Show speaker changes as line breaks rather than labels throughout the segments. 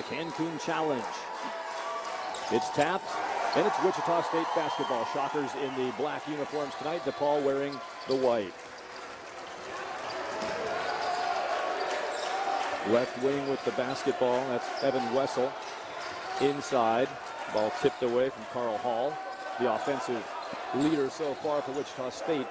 Cancun Challenge. It's tapped, and it's Wichita State basketball. Shockers in the black uniforms tonight. DePaul wearing the white. Left wing with the basketball. That's Evan Wessel. Inside. Ball tipped away from Carl Hall. The offensive leader so far for Wichita State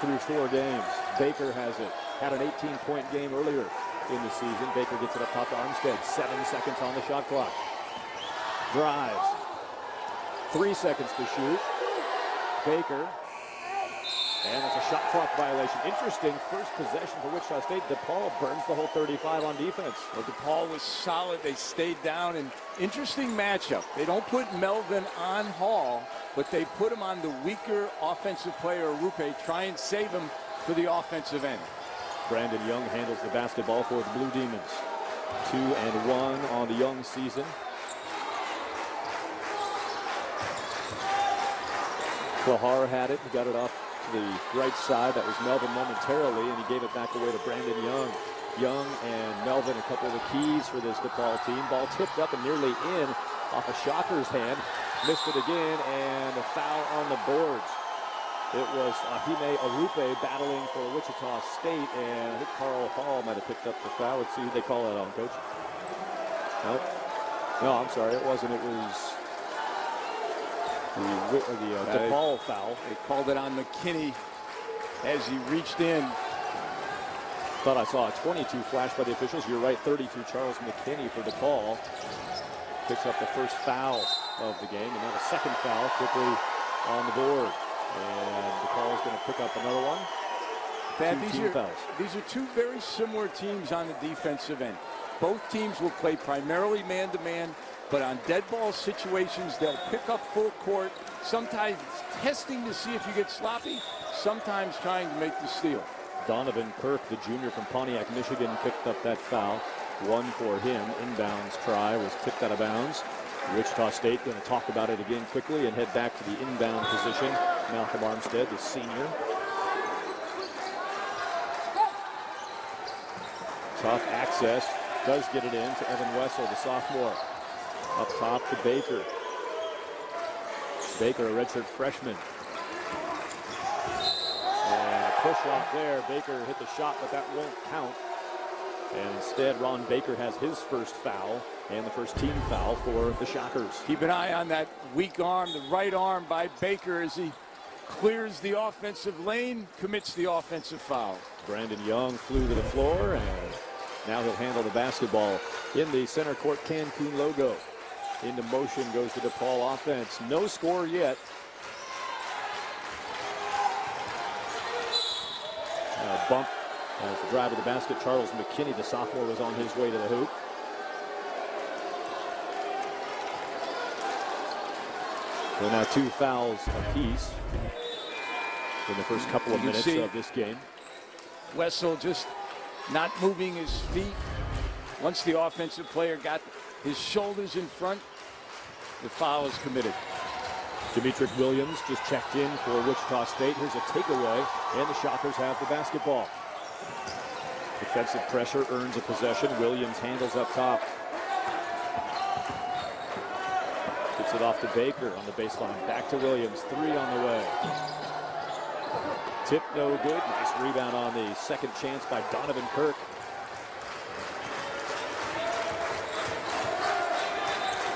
through 4 games. Baker has it. Had an 18-point game earlier in the season. Baker gets it up top to Armstead. 7 seconds on the shot clock. Drives. 3 seconds to shoot. Baker. And it's a shot clock violation. Interesting first possession for Wichita State. DePaul burns the whole 35 on defense.
Well, DePaul was solid. They stayed down. And interesting matchup. They don't put Melvin on Hall, but they put him on the weaker offensive player, Rupe, try and save him for the offensive end.
Brandon Young handles the basketball for the Blue Demons. 2-1 on the Young season. Klahar had it. He got it off to the right side. That was Melvin momentarily, and he gave it back away to Brandon Young. Young and Melvin, a couple of the keys for this DePaul team. Ball tipped up and nearly in off a Shocker's hand. Missed it again, and a foul on the boards. It was Ahime Arupe battling for Wichita State, and I think Carl Hall might have picked up the foul. Let's see who they call that on, Coach. Nope. No, I'm sorry, it wasn't. It was the DePaul foul.
They called it on McKinney as he reached in.
Thought I saw a 22 flash by the officials. You're right, 32 Charles McKinney for DePaul. Picks up the first foul of the game, and now the second foul quickly on the board. And DePaul is going to pick up another one.
These are two very similar teams on the defensive end. Both teams will play primarily man-to-man, but on dead ball situations, they'll pick up full court, sometimes testing to see if you get sloppy, sometimes trying to make the steal.
Donovan Kirk, the junior from Pontiac, Michigan, picked up that foul. One for him. Inbounds try was tipped out of bounds. Wichita State going to talk about it again quickly and head back to the inbound position. Malcolm Armstead, the senior. Tough access. Does get it in to Evan Wessel, the sophomore. Up top to Baker. Baker, a redshirt freshman. And a push off there. Baker hit the shot, but that won't count. And instead, Ron Baker has his first foul and the first team foul for the Shockers.
Keep an eye on that weak arm, the right arm by Baker as he clears the offensive lane, commits the offensive foul.
Brandon Young flew to the floor, and now he'll handle the basketball in the center court Cancun logo. Into motion goes the DePaul offense. No score yet. Bump as the drive of the basket. Charles McKinney, the sophomore, was on his way to the hoop. So now 2 fouls apiece in the first couple of minutes of this game.
Wessel just not moving his feet. Once the offensive player got his shoulders in front, the foul is committed.
Demetric Williams just checked in for Wichita State. Here's a takeaway, and the Shockers have the basketball. Defensive pressure earns a possession. Williams handles up top. Gets it off to Baker on the baseline. Back to Williams. 3 on the way. Tip no good. Nice rebound on the second chance by Donovan Kirk.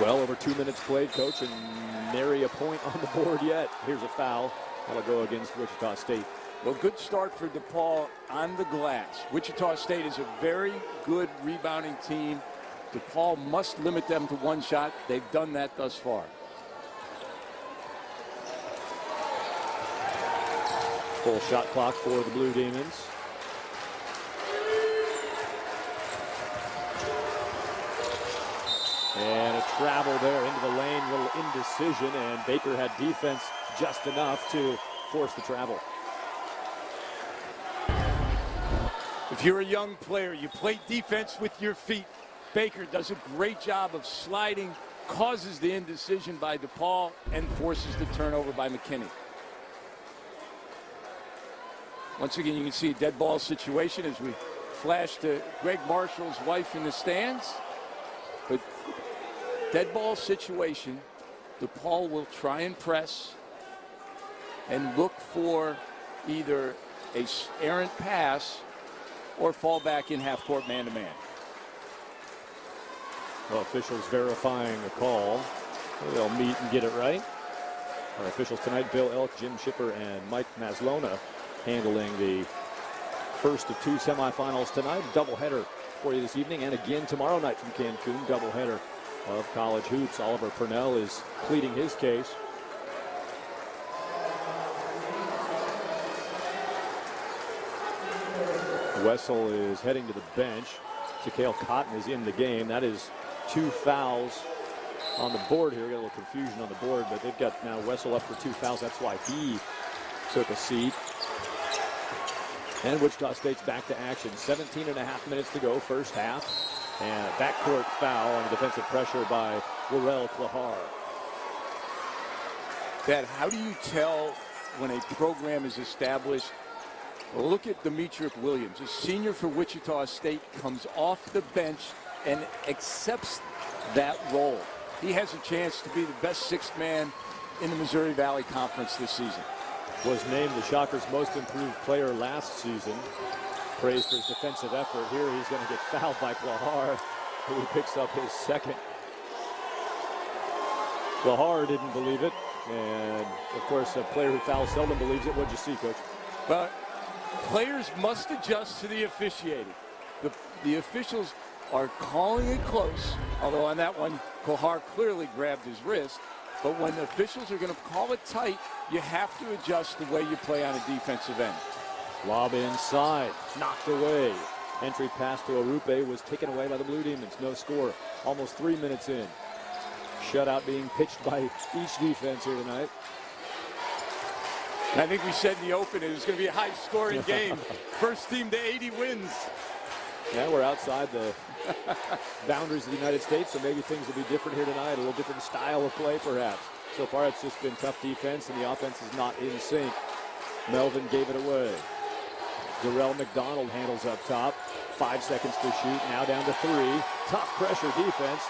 Well over 2 minutes played, Coach, and nary a point on the board yet. Here's a foul. That'll go against Wichita State.
Well, good start for DePaul on the glass. Wichita State is a very good rebounding team. DePaul must limit them to 1 shot. They've done that thus far.
Full shot clock for the Blue Demons. And a travel there into the lane, little indecision, and Baker had defense just enough to force the travel.
If you're a young player, you play defense with your feet. Baker does a great job of sliding, causes the indecision by DePaul, and forces the turnover by McKinney. Once again, you can see a dead ball situation as we flash to Greg Marshall's wife in the stands. But dead ball situation, DePaul will try and press and look for either a errant pass or fall back in half-court man-to-man.
Well, officials verifying the call. They'll meet and get it right. Our officials tonight, Bill Elk, Jim Shipper, and Mike Maslona, handling the first of two semifinals tonight. Doubleheader for you this evening, and again tomorrow night from Cancun. Doubleheader of college hoops. Oliver Purnell is pleading his case. Wessel is heading to the bench. Takale Cotton is in the game. That is 2 fouls on the board here. We got a little confusion on the board, but they've got now Wessel up for 2 fouls. That's why he took a seat. And Wichita State's back to action. 17.5 minutes to go, first half. And a backcourt foul on defensive pressure by Laurel Klahar.
Dad, how do you tell when a program is established? Well, look at Demetric Williams, a senior for Wichita State, comes off the bench and accepts that role. He has a chance to be the best sixth man in the Missouri Valley Conference this season.
Was named the Shockers' most improved player last season. Praised for his defensive effort. Here he's going to get fouled by Klahar, who picks up his second. Klahar didn't believe it. And, of course, a player who fouls seldom believes it. What'd you see, Coach?
But players must adjust to the officiating. The officials are calling it close, although on that one, Klahar clearly grabbed his wrist. But when the officials are going to call it tight, you have to adjust the way you play on a defensive end.
Lob inside, knocked away. Entry pass to Arupe was taken away by the Blue Demons. No score, almost 3 minutes in. Shutout being pitched by each defense here tonight.
I think we said in the open it was going to be a high-scoring game. First team to 80 wins.
Yeah, we're outside the boundaries of the United States, so maybe things will be different here tonight, a little different style of play perhaps. So far it's just been tough defense, and the offense is not in sync. Melvin gave it away. Darrell McDonald handles up top. 5 seconds to shoot, now down to 3. Tough pressure defense.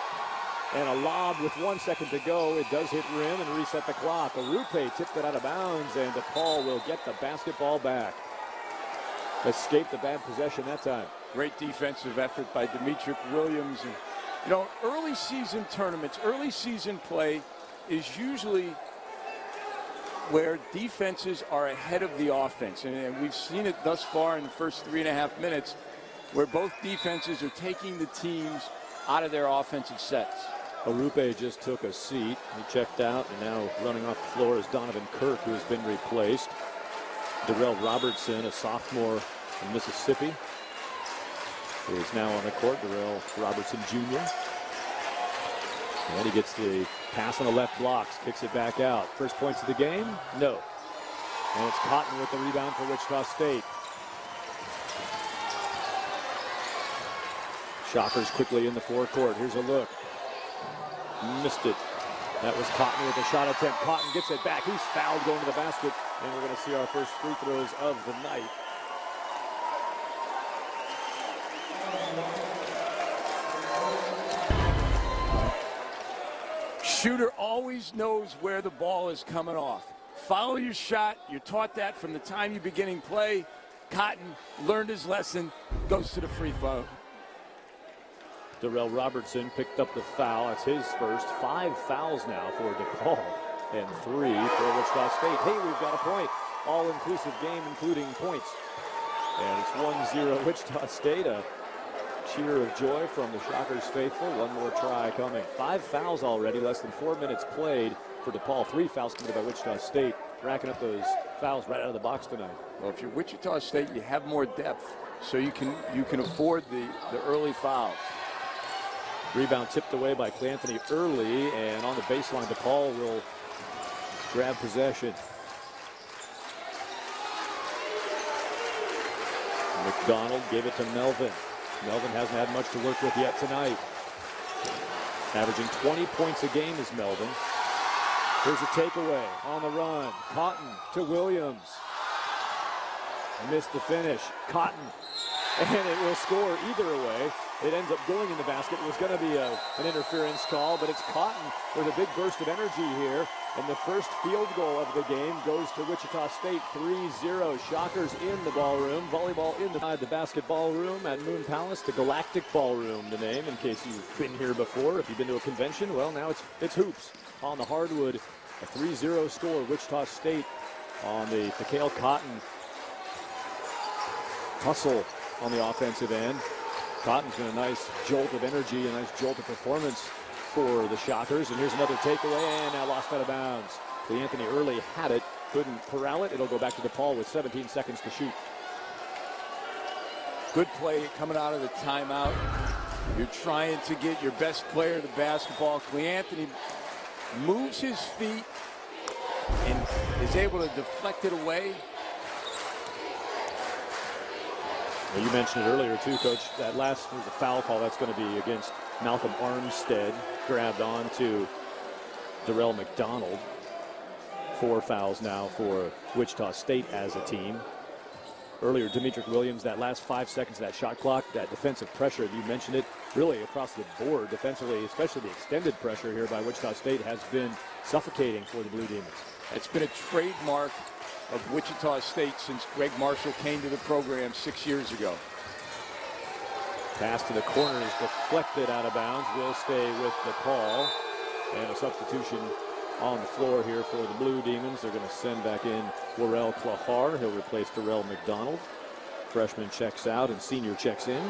And a lob with 1 second to go. It does hit rim and reset the clock. Arupe tipped it out of bounds, and DePaul will get the basketball back. Escaped the bad possession that time.
Great defensive effort by Demetric Williams. And, you know, early season tournaments, early season play is usually where defenses are ahead of the offense. And we've seen it thus far in the first 3.5 minutes where both defenses are taking the teams out of their offensive sets.
Arupe just took a seat. He checked out, and now running off the floor is Donovan Kirk, who has been replaced. Darrell Robertson, a sophomore from Mississippi, who is now on the court. Darrell Robertson Jr. And he gets the pass on the left blocks, kicks it back out. First points of the game? No. And it's Cotton with the rebound for Wichita State. Shockers quickly in the forecourt. Here's a look. Missed it. That was Cotton with a shot attempt. Cotton gets it back. He's fouled going to the basket. And we're going to see our first free throws of the night.
Shooter always knows where the ball is coming off. Follow your shot. You're taught that from the time you beginning play. Cotton learned his lesson, goes to the free throw.
Darrell Robertson picked up the foul. That's his first. 5 fouls now for DePaul and 3 for Wichita State. Hey, we've got a point. All-inclusive game, including points. And it's 1-0 Wichita State. A cheer of joy from the Shockers faithful. One more try coming. 5 fouls already, less than 4 minutes played for DePaul. 3 fouls committed by Wichita State. Racking up those fouls right out of the box tonight.
Well, if you're Wichita State, you have more depth, so you can afford the early fouls.
Rebound tipped away by Clanthony early, and on the baseline, DePaul will grab possession. McDonald gave it to Melvin. Melvin hasn't had much to work with yet tonight. Averaging 20 points a game is Melvin. Here's a takeaway on the run. Cotton to Williams. Missed the finish. Cotton. And it will score either way. It ends up going in the basket. It was going to be an interference call, but it's Cotton with a big burst of energy here. And the first field goal of the game goes to Wichita State, 3-0. Shockers in the ballroom. Volleyball inside the basketball room at Moon Palace, the Galactic Ballroom, the name, in case you've been here before. If you've been to a convention, well, now it's hoops on the hardwood. A 3-0 score, Wichita State on the Mikhail Cotton hustle on the offensive end. Cotton's been a nice jolt of energy, a nice jolt of performance for the Shockers. And here's another takeaway, and now lost out of bounds. Anthony Early had it, couldn't corral it. It'll go back to DePaul with 17 seconds to shoot.
Good play coming out of the timeout. You're trying to get your best player to basketball. Anthony moves his feet and is able to deflect it away.
Well, you mentioned it earlier too, Coach. That last was a foul call. That's going to be against Malcolm Armstead. Grabbed on to Darrell McDonald. 4 fouls now for Wichita State as a team. Earlier, Demetric Williams, that last 5 seconds of that shot clock, that defensive pressure, you mentioned it, really across the board defensively, especially the extended pressure here by Wichita State has been suffocating for the Blue Demons.
It's been a trademark of Wichita State since Greg Marshall came to the program 6 years ago.
Pass to the corner is deflected out of bounds. Will stay with DePaul. And a substitution on the floor here for the Blue Demons. They're going to send back in Warrell Clahar. He'll replace Darrell McDonald. Freshman checks out and senior checks in.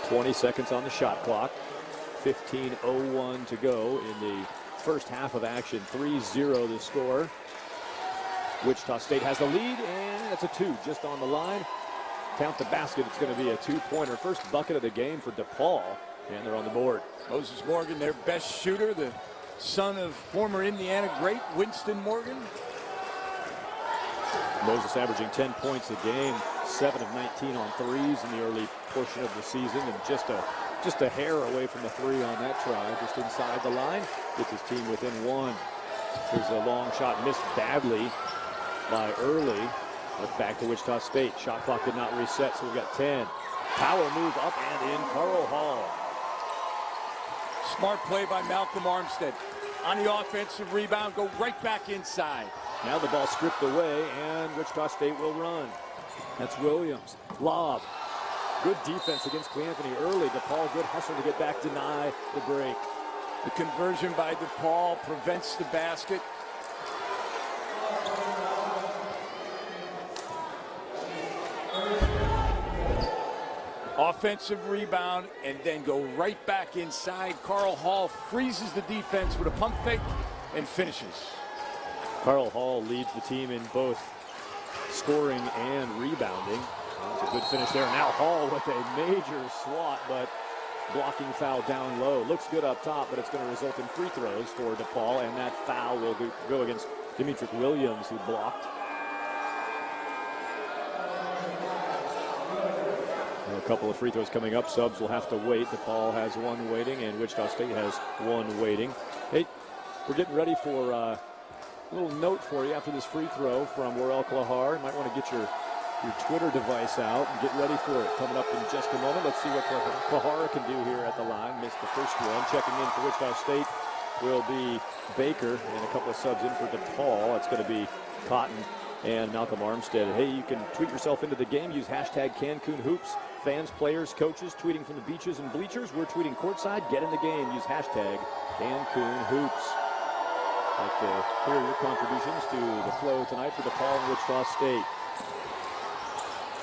20 seconds on the shot clock. 15:01 to go in the first half of action. 3-0 the score. Wichita State has the lead, and that's a 2 just on the line. Count the basket. It's going to be a 2-pointer. First bucket of the game for DePaul, and they're on the board.
Moses Morgan, their best shooter, the son of former Indiana great Winston Morgan.
Moses averaging 10 points a game, 7 of 19 on threes in the early portion of the season, and just a hair away from the 3 on that try, just inside the line. Gets his team within 1. Here's a long shot missed badly by Early. Look back to Wichita State. Shot clock did not reset, so we've got 10. Power move up and in. Carl Hall.
Smart play by Malcolm Armstead. On the offensive rebound, go right back inside.
Now the ball stripped away, and Wichita State will run. That's Williams. Lob. Good defense against Anthony Early. DePaul, good hustle to get back, deny the break.
The conversion by DePaul prevents the basket. Offensive rebound, and then go right back inside. Carl Hall freezes the defense with a pump fake and finishes.
Carl Hall leads the team in both scoring and rebounding. That's a good finish there. Now Hall with a major swat, but blocking foul down low. Looks good up top, but it's going to result in free throws for DePaul, and that foul will go against Demetric Williams, who blocked. A couple of free throws coming up. Subs will have to wait. DePaul has 1 waiting, and Wichita State has 1 waiting. Hey, we're getting ready for a little note for you after this free throw from Warrell Clahar. You might want to get your Twitter device out and get ready for it. Coming up in just a moment. Let's see what Clahar can do here at the line. Missed the first one. Checking in for Wichita State will be Baker, and a couple of subs in for DePaul. It's going to be Cotton and Malcolm Armstead. Hey, you can tweet yourself into the game. Use hashtag Cancun Hoops. Fans, players, coaches tweeting from the beaches and bleachers. We're tweeting courtside. Get in the game. Use hashtag Cancun Hoops. I'd like to hear your contributions to the flow tonight for DePaul and Wichita State.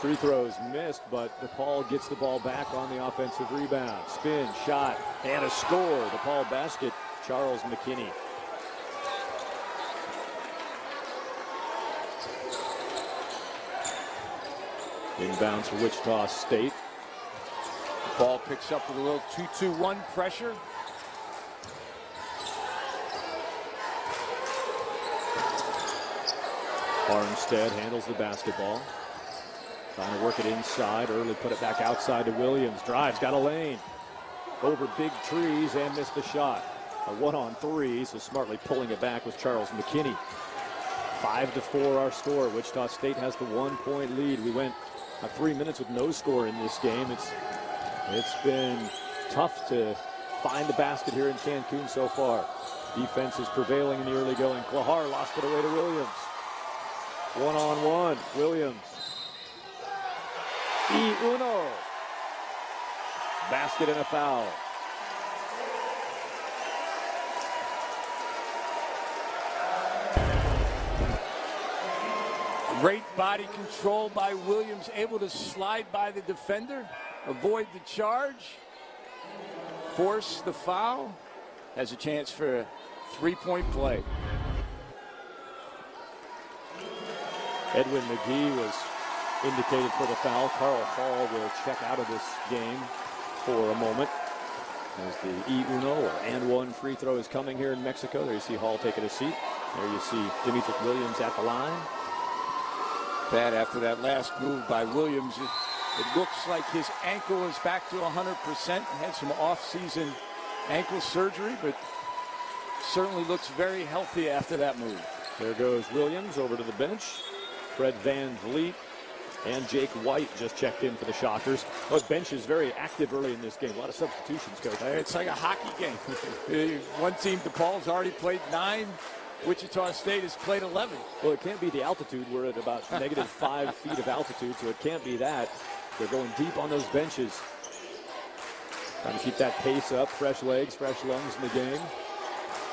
Free throws missed, but DePaul gets the ball back on the offensive rebound. Spin, shot, and a score. DePaul basket, Charles McKinney. Inbounds for Wichita State.
Ball picks up with a little 2-2-1 pressure.
Armstead handles the basketball. Trying to work it inside. Early put it back outside to Williams. Drives, got a lane. Over big trees and missed the shot. A 1-on-3, so smartly pulling it back was Charles McKinney. 5-4 our score. Wichita State has the 1-point lead. We went 3 minutes with no score in this game. It's been tough to find the basket here in Cancun so far. Defense is prevailing in the early going. Klahar lost it away to Williams. One-on-one, Williams. Uno. Basket and a foul.
Great body control by Williams, able to slide by the defender, avoid the charge, force the foul, has a chance for a three-point play.
Edwin McGee was indicated for the foul. Carl Hall will check out of this game for a moment as the uno or and one free throw is coming here in Mexico. There you see Hall taking a seat. There you see Dimitri Williams at the line.
That after that last move by Williams, it looks like his ankle is back to 100%. He had some off-season ankle surgery, but certainly looks very healthy after that move.
There goes Williams over to the bench. Fred Van Vliet and Jake White just checked in for the Shockers. The bench is very active early in this game. A lot of substitutions, Coach.
It's like a hockey game. One team, DePaul's already played 9. Wichita State has played 11.
Well, it can't be the altitude. We're at about negative 5 feet of altitude, so it can't be that. They're going deep on those benches. Trying to keep that pace up. Fresh legs, fresh lungs in the game.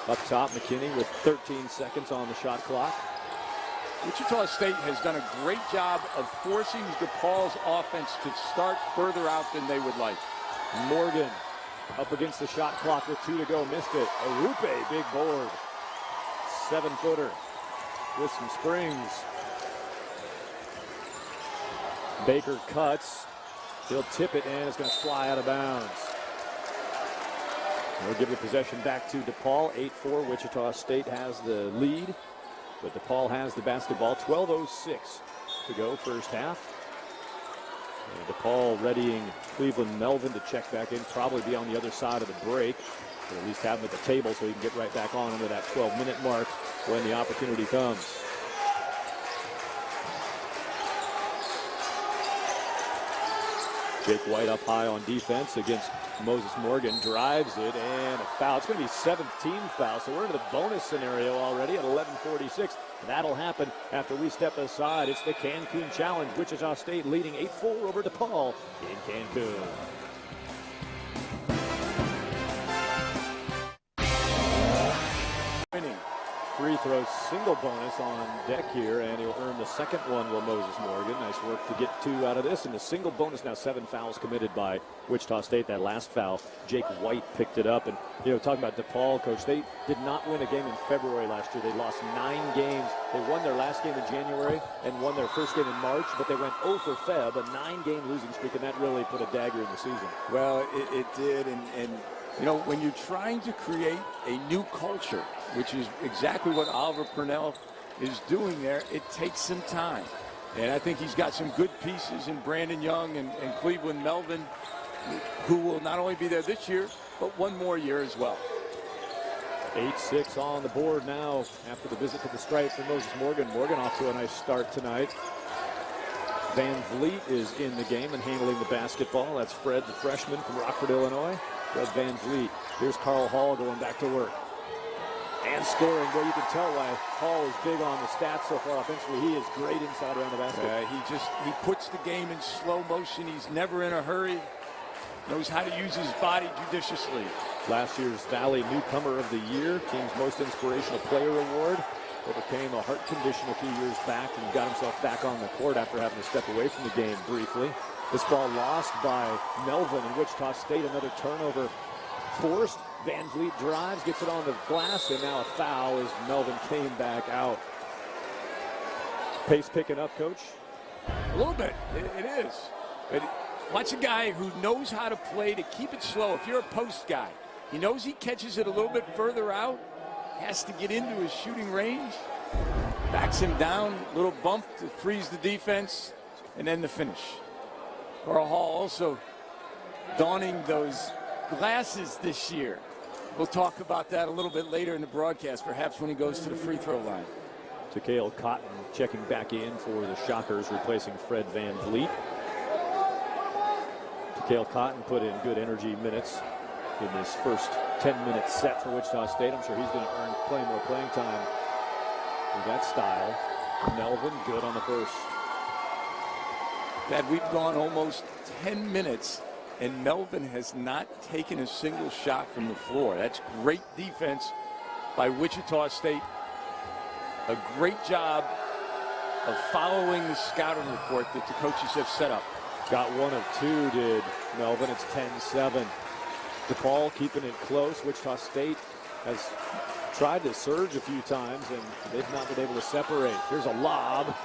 Up top, McKinney with 13 seconds on the shot clock.
Wichita State has done a great job of forcing DePaul's offense to start further out than they would like.
Morgan up against the shot clock with 2 to go. Missed it. Arupe, big board. 7-footer with some springs. Baker cuts. He'll tip it, and it's going to fly out of bounds. We'll give the possession back to DePaul. 8-4. Wichita State has the lead, but DePaul has the basketball. 12:06 to go, first half. And DePaul readying Cleveland Melvin to check back in, probably be on the other side of the break. Or at least have him at the table so he can get right back on under that 12-minute mark when the opportunity comes. Jake White up high on defense against Moses Morgan. Drives it, and a foul. It's going to be 7th team foul, so we're into the bonus scenario already at 11:46. That'll happen after we step aside. It's the Cancun Challenge. Wichita State leading 8-4 over DePaul in Cancun. Free throw single bonus on deck here, and he'll earn the second one, will Moses Morgan. Nice work to get 2 out of this, and the single bonus now. 7 fouls committed by Wichita State. That last foul, Jake White picked it up. And, talking about DePaul, Coach, they did not win a game in February last year. They lost 9 games. They won their last game in January and won their first game in March, but they went 0 for Feb, a 9-game losing streak, and that really put a dagger in the season.
Well, it did, and when you're trying to create a new culture, which is exactly what Oliver Purnell is doing there, it takes some time. And I think he's got some good pieces in Brandon Young and Cleveland Melvin, who will not only be there this year, but one more year as well.
8-6 on the board now after the visit to the stripe for Moses Morgan. Morgan off to a nice start tonight. Van Vliet is in the game and handling the basketball. That's Fred, the freshman from Rockford, Illinois. Fred Van Vliet. Here's Carl Hall going back to work. And scoring. Well, you can tell why Hall is big on the stats so far offensively. He is great inside around the basket.
He puts the game in slow motion. He's never in a hurry. Knows how to use his body judiciously. Last
year's Valley Newcomer of the Year, team's most inspirational player award. Overcame a heart condition a few years back and got himself back on the court after having to step away from the game briefly. This ball lost by Melvin in Wichita State. Another turnover forced. Van Vliet drives, gets it on the glass, and now a foul as Melvin came back out. Pace picking up, Coach?
A little bit. It is. But watch a guy who knows how to play to keep it slow. If you're a post guy, he knows he catches it a little bit further out, has to get into his shooting range, backs him down, little bump to freeze the defense, and then the finish. Carl Hall also donning those glasses this year. We'll talk about that a little bit later in the broadcast, perhaps when he goes to the free throw line.
Takale Cotton checking back in for the Shockers, replacing Fred Van Vliet. Cale Cotton put in good energy minutes in this first 10-minute set for Wichita State. I'm sure he's going to earn more playing time with that style. Melvin, good on the first.
That we've gone almost 10 minutes, and Melvin has not taken a single shot from the floor. That's great defense by Wichita State. A great job of following the scouting report that the coaches have set up.
Got one of two, did Melvin. It's 10-7. DePaul keeping it close. Wichita State has tried to surge a few times, and they've not been able to separate. Here's a lob.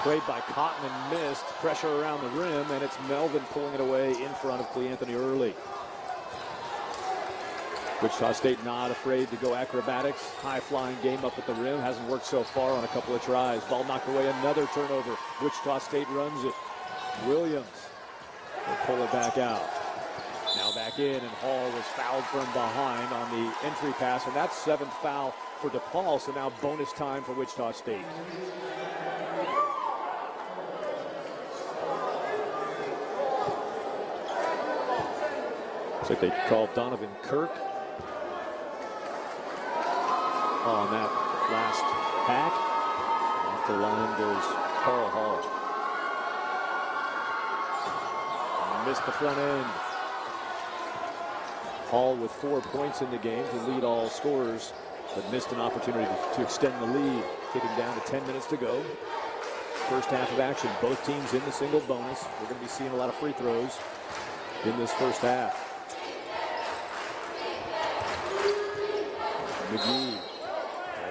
Played by Cotton and missed. Pressure around the rim, and it's Melvin pulling it away in front of Cleanthony early. Wichita State not afraid to go acrobatics. High-flying game up at the rim. Hasn't worked so far on a couple of tries. Ball knocked away, another turnover. Wichita State runs it. Williams will pull it back out. Now back in, and Hall was fouled from behind on the entry pass, and that's 7th foul for DePaul, so now bonus time for Wichita State. Looks like they called Donovan Kirk on that last hack. Off the line goes Carl Hall. Missed the front end. Hall with 4 points in the game to lead all scorers, but missed an opportunity to extend the lead. Getting down to 10 minutes to go. First half of action. Both teams in the single bonus. We're going to be seeing a lot of free throws in this first half. McGee.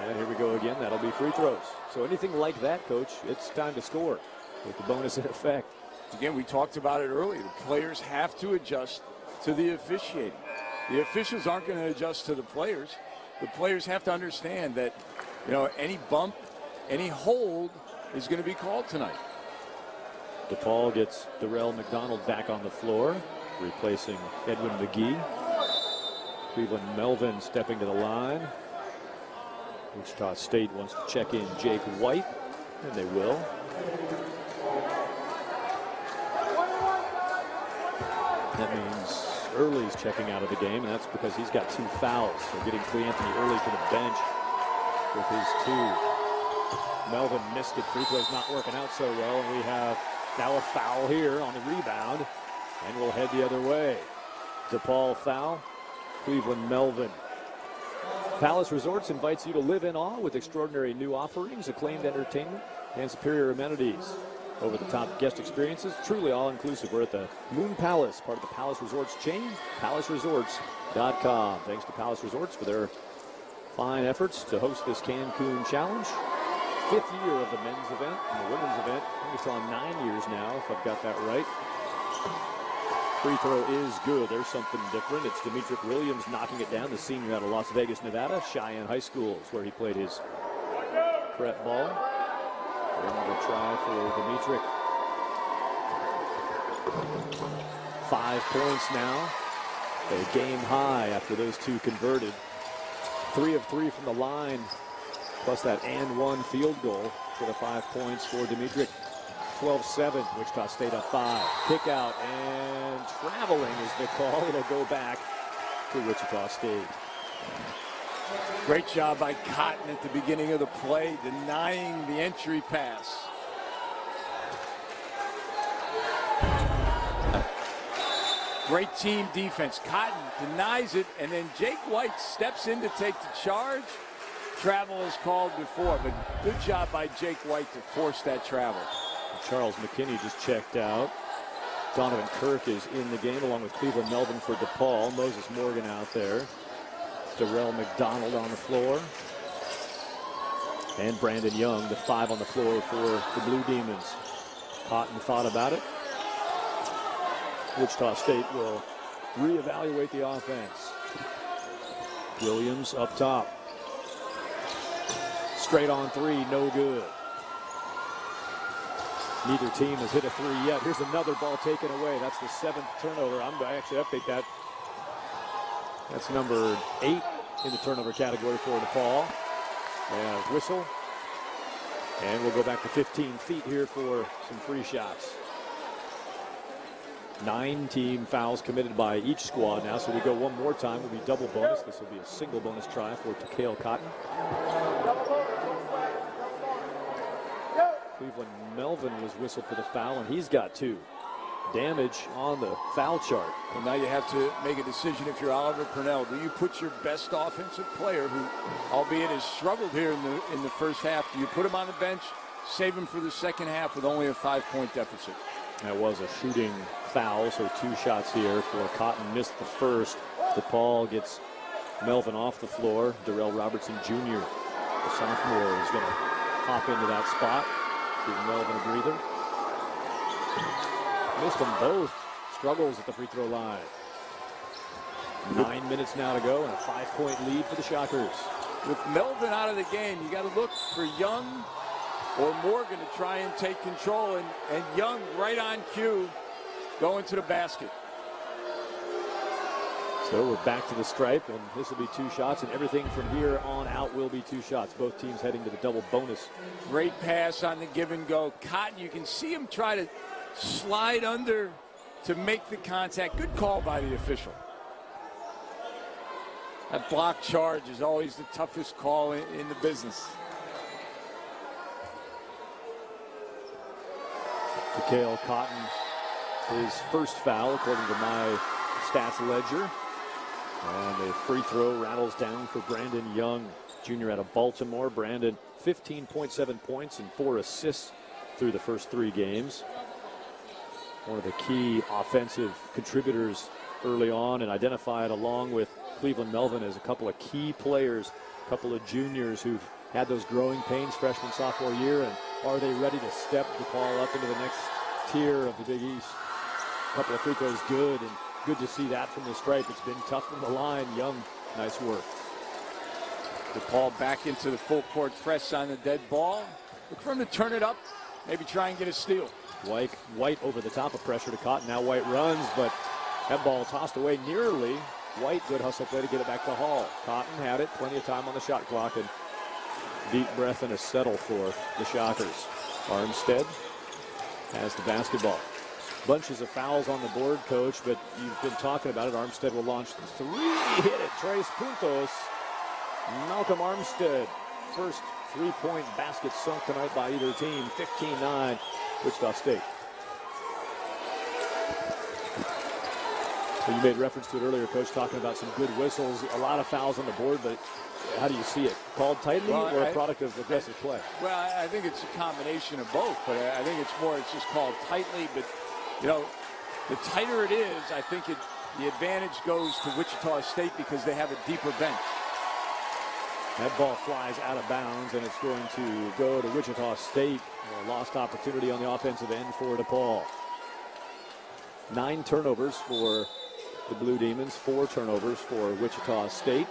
And here we go again. That'll be free throws. So anything like that, Coach, it's time to score with the bonus in effect.
Again, we talked about it earlier. The players have to adjust to the officiating. The officials aren't going to adjust to the players. The players have to understand that, you know, any bump, any hold is going to be called tonight.
DePaul gets Darrell McDonald back on the floor, replacing Edwin McGee. Cleveland Melvin stepping to the line. Wichita State wants to check in Jake White, and they will. That means Early's checking out of the game, and that's because he's got 2 fouls. So getting Cleanthony Early to the bench with his 2. Melvin missed it. Free throw's not working out so well, and we have now a foul here on the rebound, and we'll head the other way. DePaul foul, Cleveland Melvin. Palace Resorts invites you to live in awe with extraordinary new offerings, acclaimed entertainment, and superior amenities. Over-the-top guest experiences, truly all-inclusive. We're at the Moon Palace, part of the Palace Resorts chain, palaceresorts.com. Thanks to Palace Resorts for their fine efforts to host this Cancun Challenge. 5th year of the men's event and the women's event. I think it's on 9 years now, if I've got that right. Free throw is good. There's something different. It's Demetric Williams knocking it down, the senior out of Las Vegas, Nevada. Cheyenne High School is where he played his prep ball. Another try for Demetric. 5 points now. A game high after those 2 converted. 3 of 3 from the line, plus that and 1 field goal for the 5 points for Demetric. 12-7, Wichita State up 5. Kick out and traveling is the call. It'll go back to Wichita State.
Great job by Cotton at the beginning of the play, denying the entry pass. Great team defense. Cotton denies it, and then Jake White steps in to take the charge. Travel is called before, but good job by Jake White to force that travel.
Charles McKinney just checked out. Donovan Kirk is in the game along with Cleveland Melvin for DePaul. Moses Morgan out there. Darrell McDonald on the floor. And Brandon Young, the 5 on the floor for the Blue Demons. Cotton thought about it. Wichita State will reevaluate the offense. Williams up top. Straight on 3, no good. Neither team has hit a 3 yet. Here's another ball taken away. That's the 7th turnover. I'm going to actually update that. That's number 8 in the turnover category for DePaul. And a whistle. And we'll go back to 15 feet here for some free shots. 9-team fouls committed by each squad now, so we go one more time. It'll be double bonus. This will be a single bonus try for DePaul Cotton. Cleveland Melvin was whistled for the foul, and he's got 2. Damage on the foul chart.
And now you have to make a decision if you're Oliver Purnell. Do you put your best offensive player, who, albeit has struggled here in the first half, do you put him on the bench, save him for the second half with only a 5-point deficit?
That was a shooting foul, so 2 shots here for Cotton. Missed the first. DePaul gets Melvin off the floor. Darrell Robertson Jr., the sophomore, is going to hop into that spot. Give Melvin a breather. Missed them both. Struggles at the free throw line. 9 minutes now to go and a 5-point lead for the Shockers.
With Melvin out of the game, you got to look for Young or Morgan to try and take control, and Young right on cue going to the basket.
So we're back to the stripe, and this will be 2 shots, and everything from here on out will be 2 shots. Both teams heading to the double bonus.
Great pass on the give and go. Cotton, you can see him try to slide under to make the contact. Good call by the official. That block charge is always the toughest call in the business.
DePaul Cotton, his first foul according to my stats ledger. And a free throw rattles down for Brandon Young, junior out of Baltimore. Brandon, 15.7 points and 4 assists through the first 3 games. One of the key offensive contributors early on, and identified along with Cleveland Melvin as a couple of key players, a couple of juniors who've had those growing pains freshman, sophomore year, and are they ready to step DePaul up into the next tier of the Big East? A couple of free throws good, and good to see that from the stripe. It's been tough from the line. Young, nice work.
DePaul back into the full court press on the dead ball. Look for him to turn it up, maybe try and get a steal.
White over the top of pressure to Cotton. Now White runs, but that ball tossed away nearly. White, good hustle play to get it back to Hall. Cotton had it, plenty of time on the shot clock, and deep breath and a settle for the Shockers. Armstead has the basketball. Bunches of fouls on the board, Coach, but you've been talking about it. Armstead will launch the 3, hit it, tres puntos. Malcolm Armstead, first 3-point basket sunk tonight by either team. 15-9, Wichita State. So you made reference to it earlier, Coach, talking about some good whistles. A lot of fouls on the board, but how do you see it? Called tightly or a product of aggressive play?
Well, I think it's a combination of both, but I think it's just called tightly. But, you know, the tighter it is, I think the advantage goes to Wichita State because they have a deeper bench.
That ball flies out of bounds, and it's going to go to Wichita State. A lost opportunity on the offensive end for DePaul. 9 turnovers for the Blue Demons, 4 turnovers for Wichita State.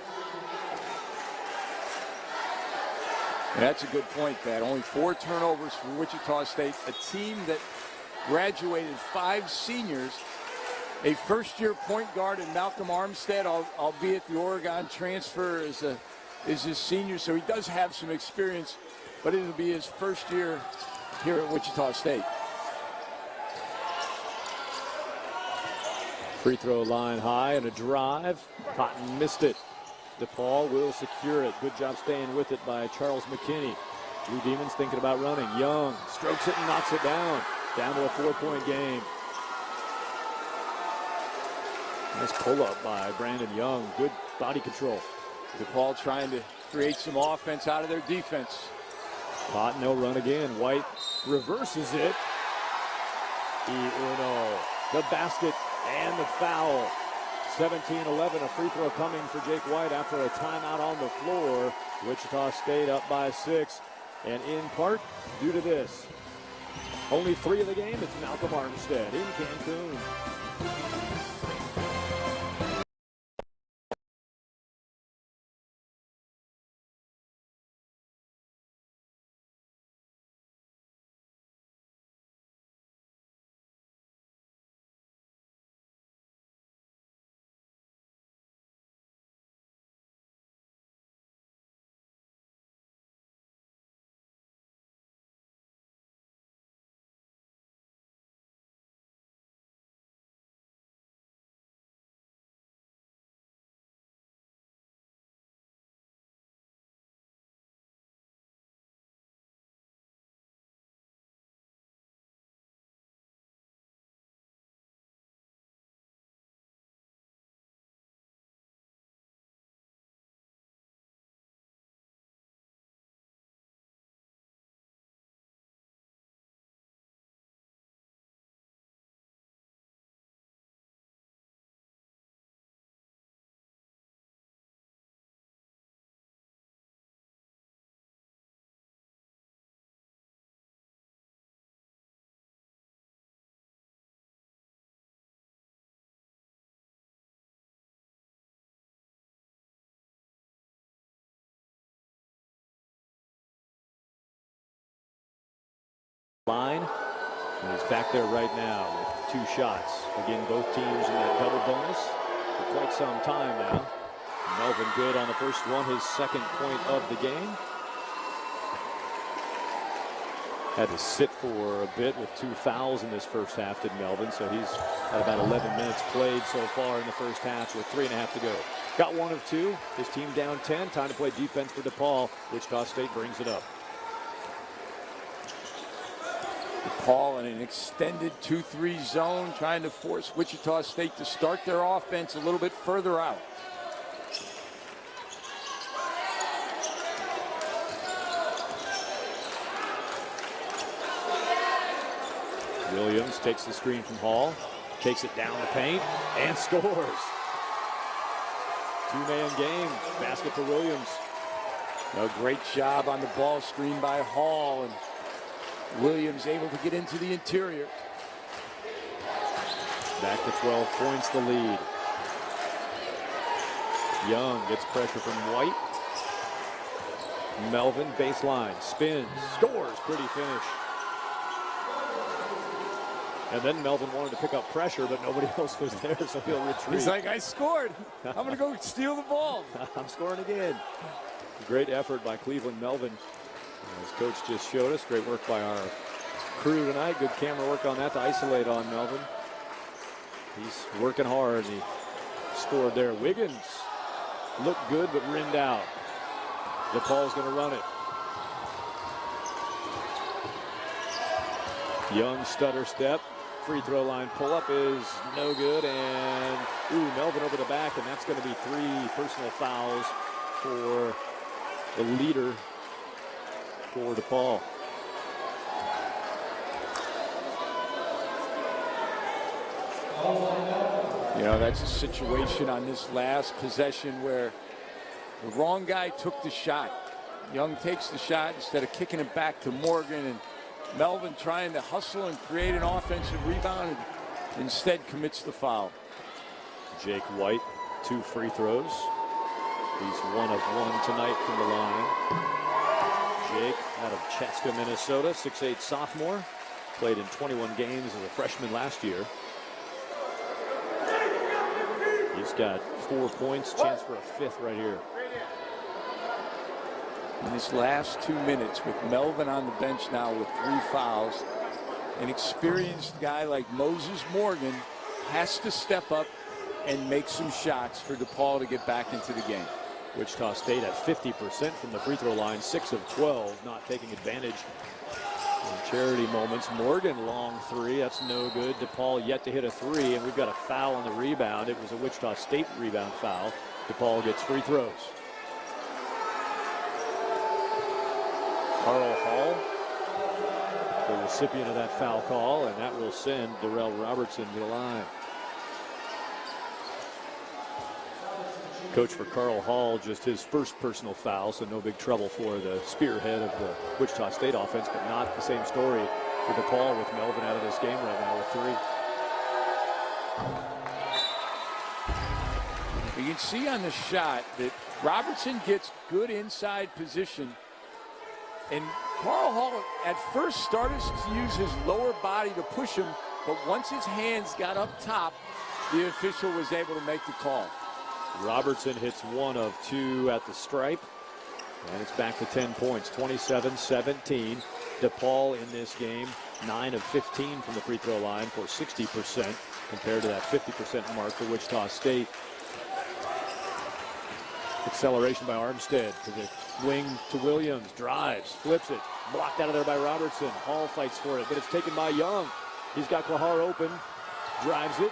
And that's a good point, Pat. Only 4 turnovers for Wichita State, a team that graduated 5 seniors, a first-year point guard in Malcolm Armstead, albeit the Oregon transfer is his senior, so he does have some experience, but it'll be his first year here at Wichita State.
Free throw line high and a drive. Cotton missed it. DePaul will secure it. Good job staying with it by Charles McKinney. Blue Demons thinking about running. Young strokes it and knocks it down. Down to a 4-point game. Nice pull-up by Brandon Young. Good body control.
DePaul trying to create some offense out of their defense.
Cotton, no run again. White reverses it. The basket and the foul. 17-11, a free throw coming for Jake White after a timeout on the floor. Wichita State up by 6. And in part, due to this, only 3 of the game, it's Malcolm Armstead in Cancun. line. And he's back there right now with 2 shots. Again, both teams in that double bonus for quite some time now. Melvin good on the first one, his second point of the game. Had to sit for a bit with 2 fouls in this first half, did Melvin. So he's had about 11 minutes played so far in the first half with 3.5 to go. Got 1 of 2. His team down 10. Time to play defense for DePaul. Wichita State brings it up.
DePaul in an extended 2-3 zone, trying to force Wichita State to start their offense a little bit further out.
Williams takes the screen from Hall, takes it down the paint, and scores. 2-man game, basket for Williams.
A great job on the ball screen by Hall, and Williams able to get into the interior.
Back to 12 points, the lead. Young gets pressure from White. Melvin, baseline, spins, scores, pretty finish. And then Melvin wanted to pick up pressure, but nobody else was there, so he'll retreat.
He's like, I scored. I'm going to go steal the ball.
I'm scoring again. Great effort by Cleveland Melvin. As Coach just showed us, great work by our crew tonight. Good camera work on that to isolate on Melvin. He's working hard. He scored there. Wiggins looked good, but rimmed out. DePaul's going to run it. Young stutter step. Free throw line pull-up is no good. And, Melvin over the back, and that's going to be 3 personal fouls for the leader for DePaul.
You know, that's a situation on this last possession where the wrong guy took the shot. Young takes the shot instead of kicking it back to Morgan, and Melvin trying to hustle and create an offensive rebound, and instead commits the foul.
Jake White, 2 free throws. He's 1 of 1 tonight from the line. Jake out of Chaska, Minnesota, 6'8" sophomore. Played in 21 games as a freshman last year. He's got 4 points, chance for a 5th right here.
In this last 2 minutes with Melvin on the bench now with 3 fouls, an experienced guy like Moses Morgan has to step up and make some shots for DePaul to get back into the game.
Wichita State at 50% from the free throw line, 6 of 12, not taking advantage in charity moments. Morgan, long 3, that's no good. DePaul yet to hit a 3, and we've got a foul on the rebound. It was a Wichita State rebound foul. DePaul gets free throws. Carl Hall, the recipient of that foul call, and that will send Darrell Robertson to the line. Coach for Carl Hall, just his first personal foul, so no big trouble for the spearhead of the Wichita State offense, but not the same story for DePaul with Melvin out of this game right now with 3.
You can see on the shot that Robertson gets good inside position, and Carl Hall at first started to use his lower body to push him, but once his hands got up top, the official was able to make the call.
Robertson hits 1 of 2 at the stripe, and it's back to 10 points, 27-17. DePaul in this game, 9 of 15 from the free throw line for 60% compared to that 50% mark for Wichita State. Acceleration by Armstead to the wing to Williams, drives, flips it, blocked out of there by Robertson. Hall fights for it, but it's taken by Young. He's got Klahar open, drives it,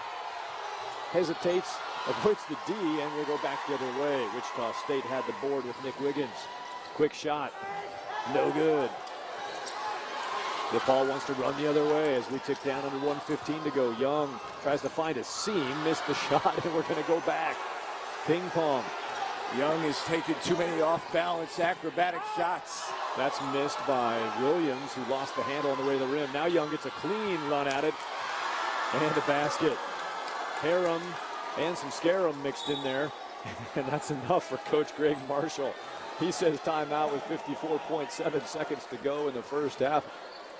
hesitates, avoids the D, and we'll go back the other way. Wichita State had the board with Nick Wiggins. Quick shot, no good. DePaul wants to run the other way as we tick down under 1:15 to go. Young tries to find a seam, missed the shot, and we're going to go back. Ping pong.
Young has taken too many off-balance acrobatic shots.
That's missed by Williams, who lost the handle on the way to the rim. Now Young gets a clean run at it, and a basket. Harem and some Scarum mixed in there, and that's enough for Coach Greg Marshall. He says timeout with 54.7 seconds to go in the first half.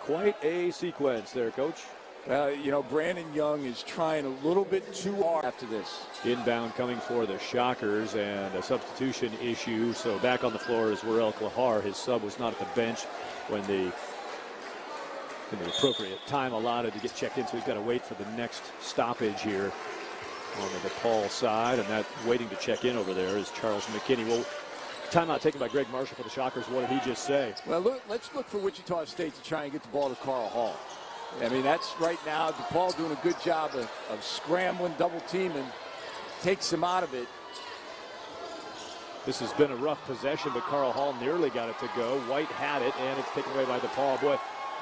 Quite a sequence there, Coach.
You know, Brandon Young is trying a little bit too hard after this.
Inbound coming for the Shockers, and a substitution issue. So back on the floor is Warrell Klahar. His sub was not at the bench when in the appropriate time allotted to get checked in, so he's got to wait for the next stoppage here on the DePaul side, and that waiting to check in over there is Charles McKinney. Well, timeout taken by Greg Marshall for the Shockers. What did he just say?
Well, let's look for Wichita State to try and get the ball to Carl Hall. I mean, that's right now DePaul doing a good job of scrambling, double teaming, takes him out of it.
This has been a rough possession, but Carl Hall nearly got it to go. White had it, and it's taken away by DePaul. Boy,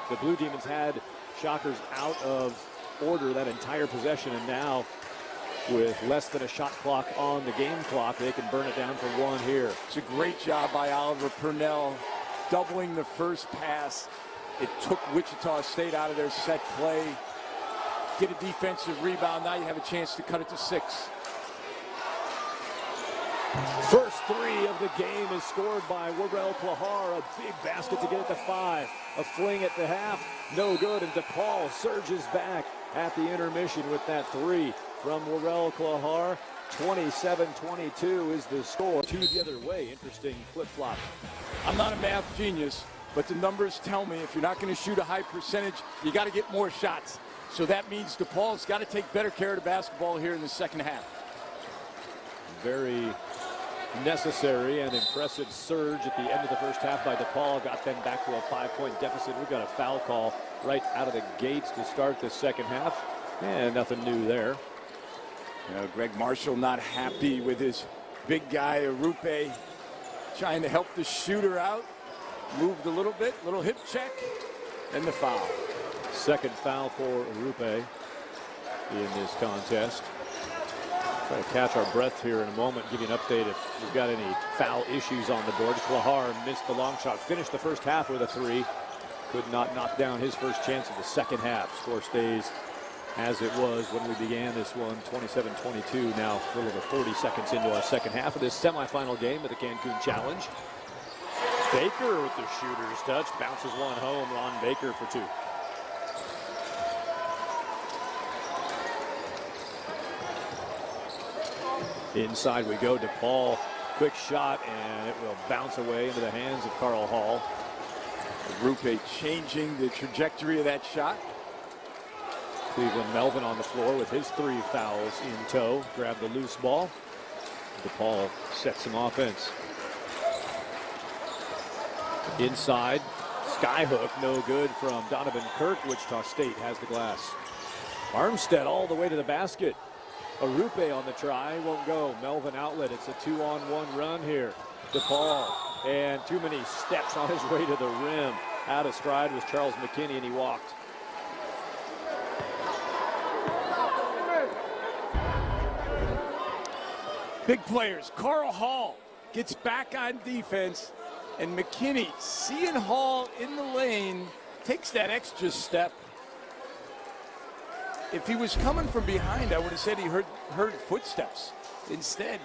the Blue Demons had Shockers out of order that entire possession, and now with less than a shot clock on the game clock, they can burn it down for one here.
It's a great job by Oliver Purnell, doubling the first pass. It took Wichita State out of their set play. Get a defensive rebound. Now you have a chance to cut it to 6.
First three of the game is scored by Warrell Klahar. A big basket to get it to 5. A fling at the half, no good, and DePaul surges back at the intermission with that 3 from Warrell Klahar. 27-22 is the score. 2 the other way. Interesting flip-flop.
I'm not a math genius, but the numbers tell me if you're not going to shoot a high percentage, you got to get more shots. So that means DePaul's got to take better care of the basketball here in the second half.
Very necessary and impressive surge at the end of the first half by DePaul. Got them back to a 5-point deficit. We've got a foul call right out of the gates to start the second half. And nothing new there.
You know, Greg Marshall not happy with his big guy, Arupe, trying to help the shooter out. Moved a little bit, little hip check, and the foul.
Second foul for Arupe in this contest. Try to catch our breath here in a moment, give you an update if we've got any foul issues on the board. Klahar missed the long shot, finished the first half with a 3. Could not knock down his first chance of the second half. Score stays as it was when we began this one, 27-22. Now a little over 40 seconds into our second half of this semifinal game of the Cancun Challenge. Baker with the shooter's touch, bounces one home. Ron Baker for 2. Inside we go. DePaul, quick shot, and it will bounce away into the hands of Carl Hall.
Rupe changing the trajectory of that shot.
Cleveland Melvin on the floor with his 3 fouls in tow. Grabbed the loose ball. DePaul sets some offense. Inside, skyhook, no good from Donovan Kirk. Wichita State has the glass. Armstead all the way to the basket. Arupe on the try, won't go. Melvin outlet, it's a 2-on-1 run here. DePaul, and too many steps on his way to the rim. Out of stride was Charles McKinney, and he walked.
Big players. Carl Hall gets back on defense, and McKinney, seeing Hall in the lane, takes that extra step. If he was coming from behind, I would have said he heard footsteps. Instead,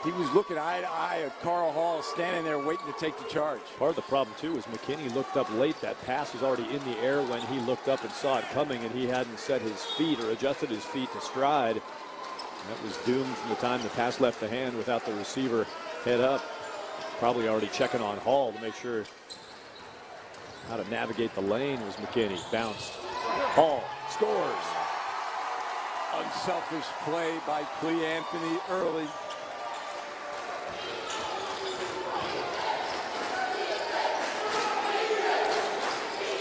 he was looking eye to eye at Carl Hall, standing there waiting to take the charge.
Part of the problem, too, is McKinney looked up late. That pass was already in the air when he looked up and saw it coming, and he hadn't set his feet or adjusted his feet to stride. That was doomed from the time the pass left the hand without the receiver head up. Probably already checking on Hall to make sure how to navigate the lane was McKinney. Bounced. Hall scores.
Unselfish play by Clee Anthony early.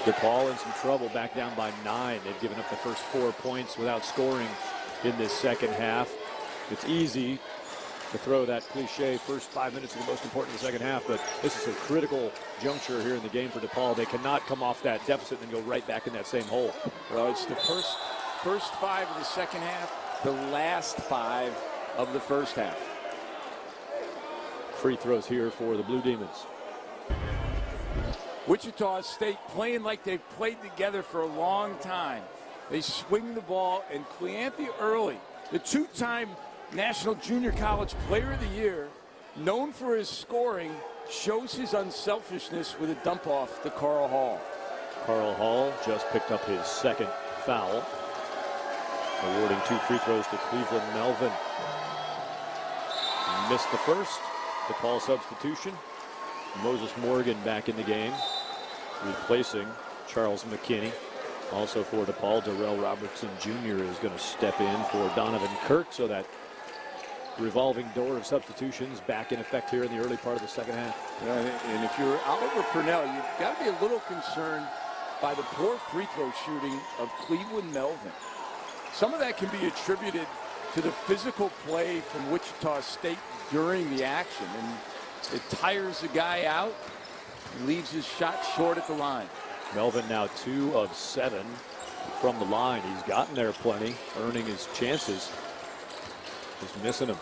DePaul in some trouble, back down by 9. They've given up the first 4 points without scoring in this second half. It's easy to throw that cliche first 5 minutes are the most important in the second half, but this is a critical juncture here in the game for DePaul. They cannot come off that deficit and go right back in that same hole.
Well, it's the first 5 of the second half, the last 5 of the first half.
Free throws here for the Blue Demons.
Wichita State playing like they've played together for a long time. They swing the ball, and Cleanthony Early, the 2-time National Junior College Player of the Year, known for his scoring, shows his unselfishness with a dump off to Carl Hall.
Carl Hall just picked up his second foul, awarding 2 free throws to Cleveland Melvin. Missed the first. DePaul substitution. Moses Morgan back in the game, replacing Charles McKinney. Also for DePaul, Darrell Robertson Jr. is going to step in for Donovan Kirk, so that revolving door of substitutions back in effect here in the early part of the second half.
Yeah, and if you're Oliver Purnell, you've got to be a little concerned by the poor free throw shooting of Cleveland Melvin. Some of that can be attributed to the physical play from Wichita State during the action, and it tires the guy out and leaves his shot short at the line.
Melvin now 2 of 7 from the line. He's gotten there plenty, earning his chances. He's missing them.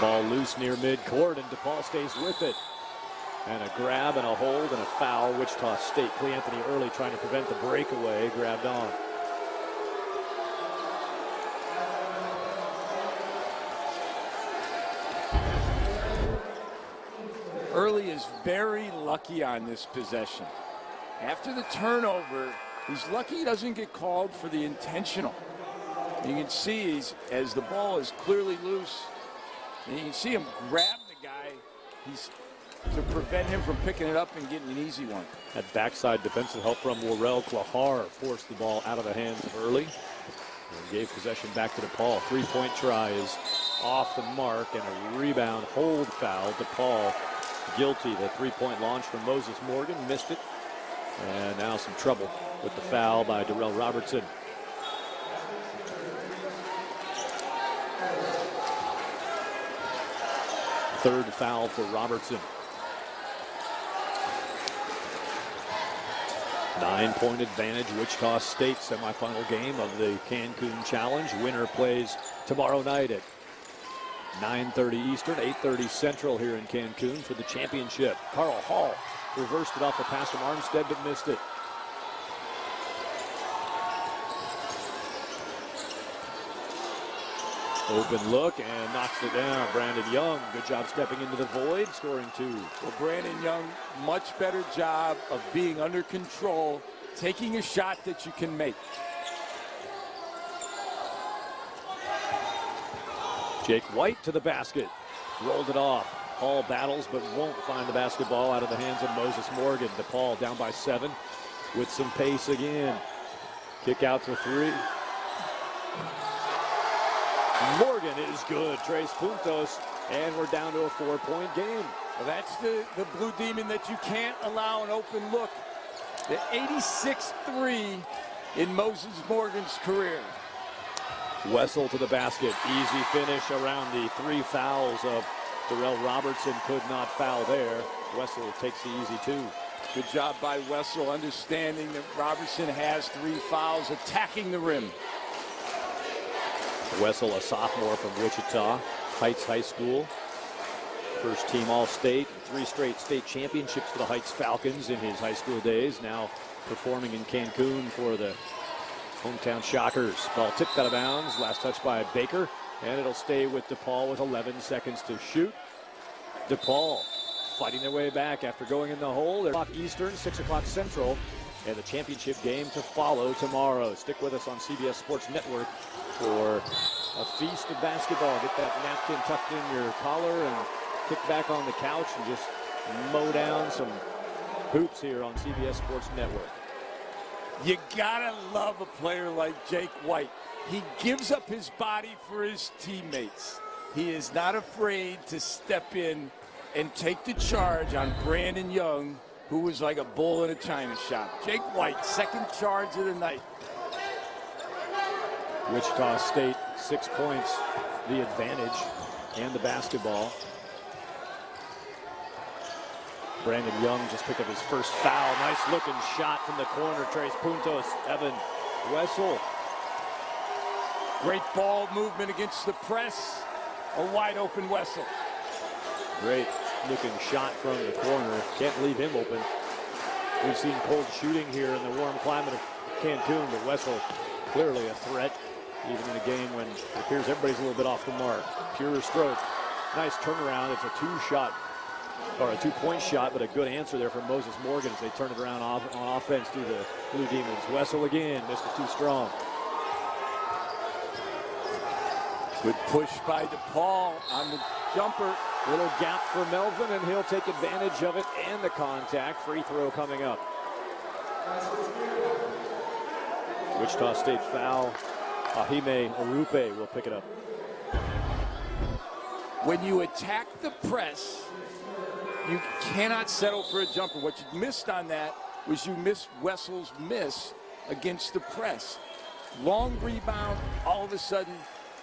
Ball loose near midcourt, and DePaul stays with it. And a grab and a hold and a foul. Wichita State. Cleanthony early trying to prevent the breakaway. Grabbed on.
Early is very lucky on this possession. After the turnover, he's lucky he doesn't get called for the intentional. You can see as the ball is clearly loose, and you can see him grab the guy. He's to prevent him from picking it up and getting an easy one.
That backside defensive help from Warrell Klahar forced the ball out of the hands of Early and gave possession back to DePaul. 3-point try is off the mark, and a rebound hold foul. DePaul guilty. The 3-point launch from Moses Morgan, missed it, and now some trouble with the foul by Darrell Robertson. Third foul for Robertson. 9-point advantage. Wichita State semifinal game of the Cancun Challenge. Winner plays tomorrow night at 9:30 Eastern, 8:30 Central here in Cancun for the championship. Carl Hall reversed it off a pass from Armstead, but missed it. Open look and knocks it down. Brandon Young, good job stepping into the void, scoring 2.
Well, Brandon Young, much better job of being under control, taking a shot that you can make.
Jake White to the basket, rolled it off. Hall battles but won't find the basketball out of the hands of Moses Morgan. DePaul down by 7 with some pace again. Kick out for 3. Morgan is good. Tres puntos, and we're down to a 4-point game.
Well, that's the Blue Demon that you can't allow an open look. The 86th 3 in Moses Morgan's career.
Wessel to the basket. Easy finish around the 3 fouls of Darrell Robertson. Could not foul there. Wessel takes the easy 2.
Good job by Wessel, understanding that Robertson has 3 fouls, attacking the rim.
Wessel, a sophomore from Wichita Heights High School. First team All-State, 3 straight state championships for the Heights Falcons in his high school days. Now performing in Cancun for the hometown Shockers. Ball tipped out of bounds. Last touch by Baker. And it'll stay with DePaul with 11 seconds to shoot. DePaul fighting their way back after going in the hole. They're 6 o'clock Eastern, 6 o'clock Central. And the championship game to follow tomorrow. Stick with us on CBS Sports Network for a feast of basketball. Get that napkin tucked in your collar and kick back on the couch and just mow down some hoops here on CBS Sports Network.
You gotta love a player like Jake White. He gives up his body for his teammates. He is not afraid to step in and take the charge on Brandon Young, who was like a bull in a china shop. Jake White, second charge of the night.
Wichita State, 6 points, the advantage, and the basketball. Brandon Young just picked up his first foul. Nice looking shot from the corner. Tres puntos. Evan Wessel.
Great ball movement against the press. A wide open Wessel.
Great looking shot from the corner. Can't leave him open. We've seen cold shooting here in the warm climate of Cancun, but Wessel clearly a threat, even in a game when it appears everybody's a little bit off the mark. Pure stroke. Nice turnaround. It's a 2-shot or a two-point shot, but a good answer there from Moses Morgan as they turn it around on offense through the Blue Demons. Wessel again, missed it too strong.
Good push by DePaul on the jumper.
Little gap for Melvin, and he'll take advantage of it and the contact. Free throw coming up. Wichita State foul. Ahime Arupe will pick it up.
When you attack the press, you cannot settle for a jumper. What you missed on that was you missed Wessel's miss against the press. Long rebound, all of a sudden,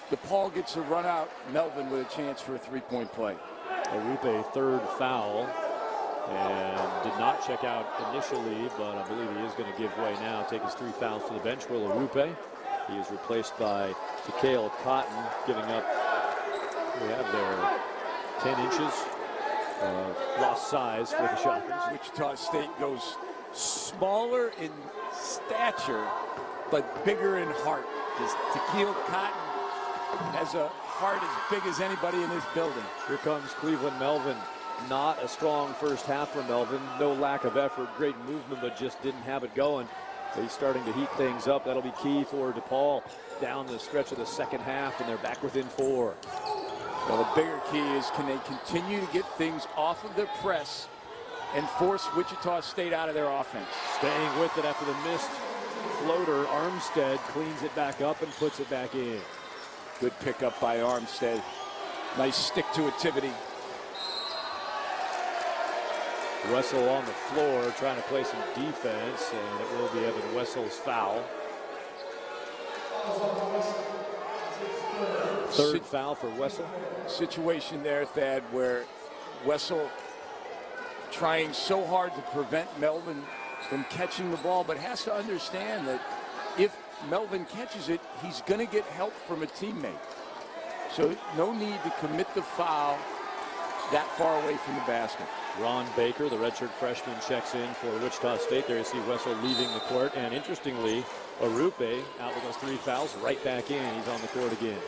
DePaul gets a run out. Melvin with a chance for a three-point play.
Arupe, third foul, and did not check out initially, but I believe he is going to give way now. Take his 3 fouls to the bench. Will Arupe. He is replaced by Takale Cotton, giving up, we have there, 10 inches of lost size for the Shockers.
Wichita State goes smaller in stature, but bigger in heart. Just Takale Cotton has a heart as big as anybody in this building.
Here comes Cleveland Melvin. Not a strong first half for Melvin. No lack of effort, great movement, but just didn't have it going. He's starting to heat things up. That'll be key for DePaul down the stretch of the second half, and they're back within 4.
Well, the bigger key is, can they continue to get things off of their press and force Wichita State out of their offense?
Staying with it after the missed floater, Armstead cleans it back up and puts it back in.
Good pickup by Armstead. Nice stick-to-itivity.
Wessel on the floor trying to play some defense, and it will be Evan Wessel's foul. Third foul for Wessel.
Situation there, Thad, where Wessel trying so hard to prevent Melvin from catching the ball, but has to understand that if Melvin catches it, he's going to get help from a teammate. So no need to commit the foul that far away from the basket.
Ron Baker, the redshirt freshman, checks in for Wichita State. There you see Wessel leaving the court, and interestingly, Arupe out with those 3 fouls, right back in. He's on the court again.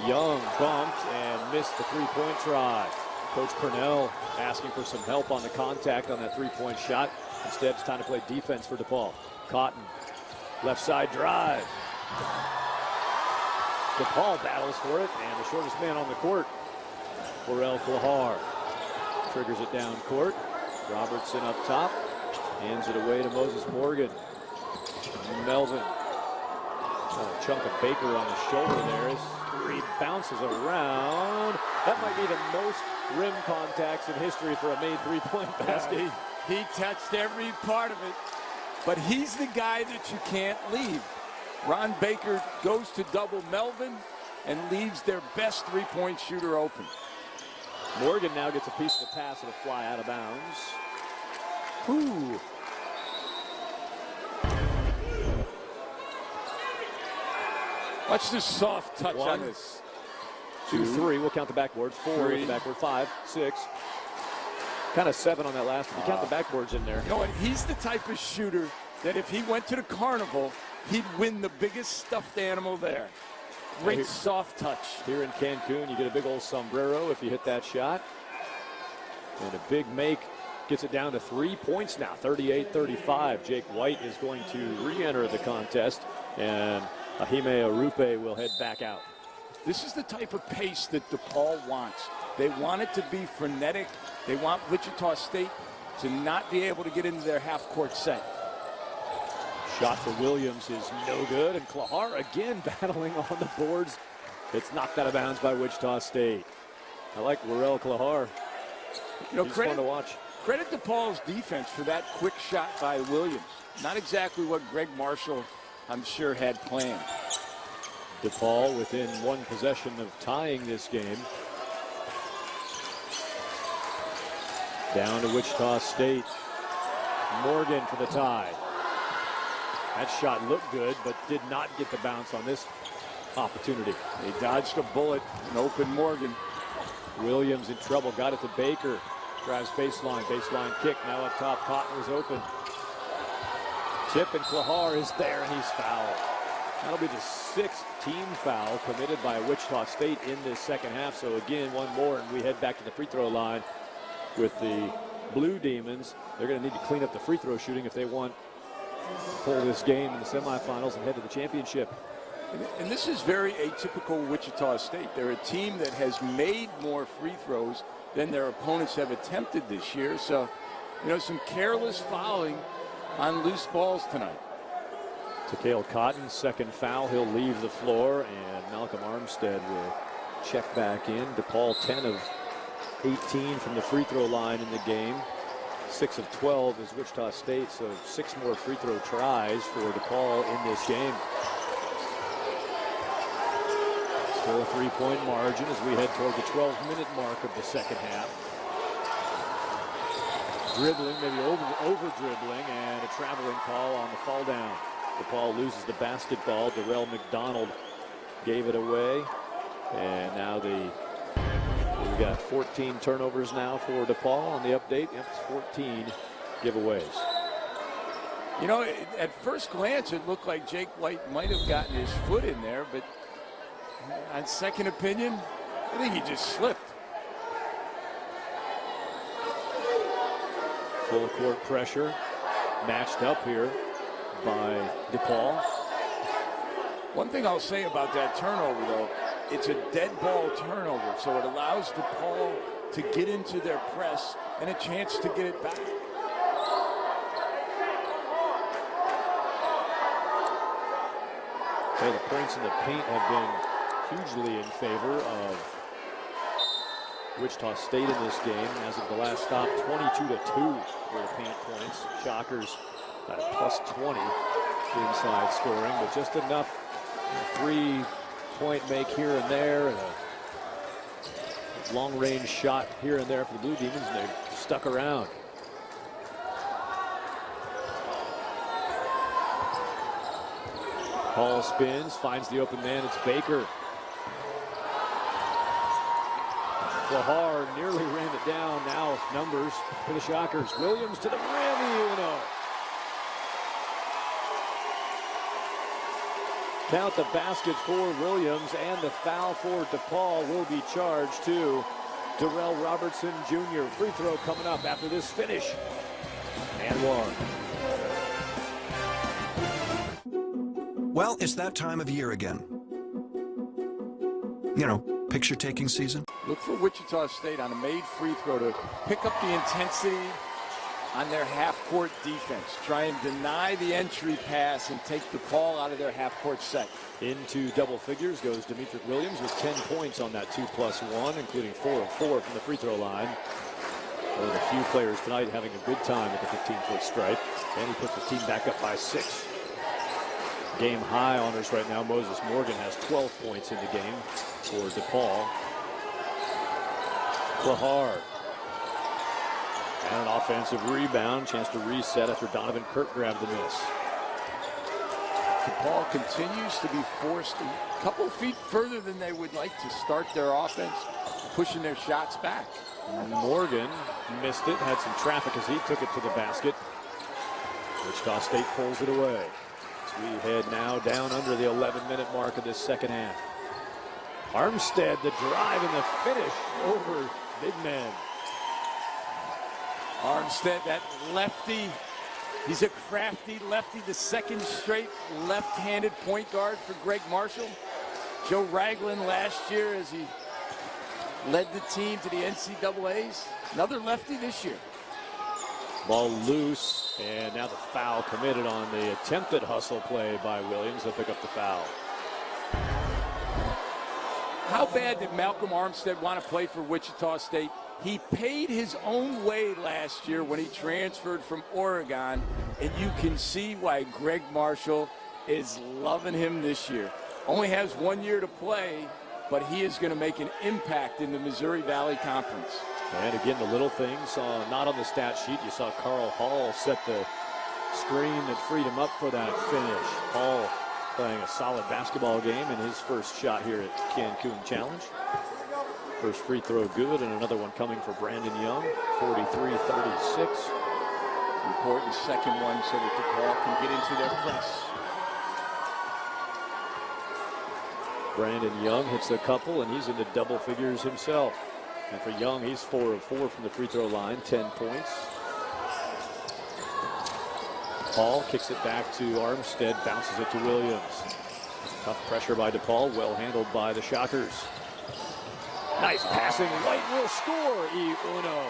Young bumped and missed the 3-point try. Coach Purnell asking for some help on the contact on that 3-point shot. Instead, it's time to play defense for DePaul. Cotton, left side drive. DePaul battles for it, and the shortest man on the court, Borel Klahar, triggers it down court. Robertson up top, hands it away to Moses Morgan. Melvin, a chunk of Baker on the shoulder there as 3 bounces around. That might be the most rim contacts in history for a made 3-point basket.
He touched every part of it, but he's the guy that you can't leave. Ron Baker goes to double Melvin and leaves their best 3-point shooter open.
Morgan now gets a piece of the pass and a fly out of bounds. Ooh.
Watch this soft touch
1,
on this.
2, 3. We'll count the backboard. 4 with the backboard. 5, 6. Kind of 7 on that last one. You count the backboards in there.
You know what? He's the type of shooter that if he went to the carnival, he'd win the biggest stuffed animal there. Great soft touch.
Here in Cancun, you get a big old sombrero if you hit that shot. And a big make gets it down to 3 points now, 38-35. Jake White is going to re-enter the contest, and Ahime Arupe will head back out.
This is the type of pace that DePaul wants. They want it to be frenetic. They want Wichita State to not be able to get into their half-court set.
Shot for Williams is no good, and Klahar again battling on the boards. It's knocked out of bounds by Wichita State. I like Warrell Klahar.
You know,
he's fun to watch.
Credit DePaul's defense for that quick shot by Williams. Not exactly what Greg Marshall, I'm sure, had planned.
DePaul within 1 possession of tying this game. Down to Wichita State. Morgan for the tie. That shot looked good, but did not get the bounce on this opportunity.
They dodged a bullet and open Morgan.
Williams in trouble, got it to Baker. Drives baseline kick. Now up top, Cotton was open. Tip, and Klahar is there, and he's fouled. That'll be the 6th team foul committed by Wichita State in this second half. So again, one more, and we head back to the free throw line with the Blue Demons. They're going to need to clean up the free throw shooting if they want to pull this game in the semifinals and head to the championship.
And this is very atypical Wichita State. They're a team that has made more free throws than their opponents have attempted this year. So, you know, some careless fouling on loose balls tonight.
Takale Cotton, second foul. He'll leave the floor, and Malcolm Armstead will check back in. DePaul 10 of 18 from the free throw line in the game. 6 of 12 is Wichita State, so 6 more free throw tries for DePaul in this game. Still a 3-point margin as we head toward the 12-minute mark of the second half. Dribbling, maybe over dribbling, and a traveling call on the fall down. DePaul loses the basketball. Darrell McDonald gave it away. And now we've got 14 turnovers now for DePaul on the update. Yep, it's 14 giveaways.
You know, at first glance, it looked like Jake White might have gotten his foot in there, but on second opinion, I think he just slipped.
Full court pressure matched up here by DePaul.
One thing I'll say about that turnover, though, it's a dead ball turnover, so it allows DePaul to get into their press and a chance to get it back.
Okay, the points in the paint have been hugely in favor of Wichita State in this game. As of the last stop, 22-2 for the paint points. Shockers at plus 20 inside scoring, but just enough 3-point make here and there, and a long-range shot here and there for the Blue Demons, and they're stuck around. Hall spins, finds the open man. It's Baker. Lahar nearly ran it down. Now numbers for the Shockers. Williams to the rim. Uno. Count the basket for Williams, and the foul for DePaul will be charged to Darrell Robertson Jr. Free throw coming up after this finish. And one.
Well, it's that time of year again. You know, picture-taking season.
Look for Wichita State on a made free throw to pick up the intensity on their half-court defense. Try and deny the entry pass and take DePaul out of their half-court set.
Into double figures goes Demetric Williams with 10 points on that 2+1, including 4 of 4 from the free throw line. One of the few players tonight having a good time at the 15-foot stripe. And he puts his team back up by 6. Game high honors right now. Moses Morgan has 12 points in the game for DePaul. Lahar. And an offensive rebound. Chance to reset after Donovan Kirk grabbed the miss.
DePaul continues to be forced a couple feet further than they would like to start their offense, pushing their shots back.
Morgan missed it, had some traffic as he took it to the basket. Wichita State pulls it away. As we head now down under the 11-minute mark of this second half. Armstead, the drive and the finish over big man.
Armstead, that lefty. He's a crafty lefty, the second straight left-handed point guard for Greg Marshall. Joe Ragland last year as he led the team to the NCAAs. Another lefty this year.
Ball loose, and now the foul committed on the attempted hustle play by Williams. He'll pick up the foul.
How bad did Malcolm Armstead want to play for Wichita State? He paid his own way last year when he transferred from Oregon, and you can see why Greg Marshall is loving him this year. Only has 1 year to play, but he is going to make an impact in the Missouri Valley Conference.
And again, the little things, not on the stat sheet. You saw Carl Hall set the screen that freed him up for that finish. Hall playing a solid basketball game in his first shot here at Cancun Challenge. First free throw good, and another one coming for Brandon Young, 43-36.
Important second one so that DePaul can get into their press.
Brandon Young hits a couple, and he's into double figures himself. And for Young, he's 4 of 4 from the free throw line, 10 points. Paul kicks it back to Armstead, bounces it to Williams. Tough pressure by DePaul, well handled by the Shockers. Nice passing, White will score, E-Uno.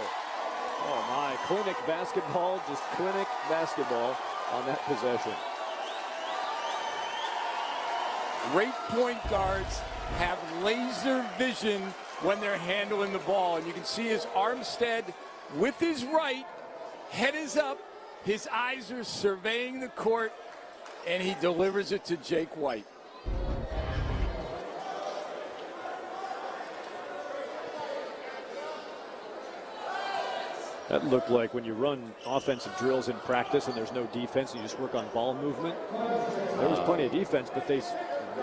Oh my, clinic basketball, just clinic basketball on that possession.
Great point guards have laser vision when they're handling the ball. And you can see his Armstead with his right, head is up, his eyes are surveying the court, and he delivers it to Jake White.
That looked like when you run offensive drills in practice and there's no defense and you just work on ball movement. There was plenty of defense, but they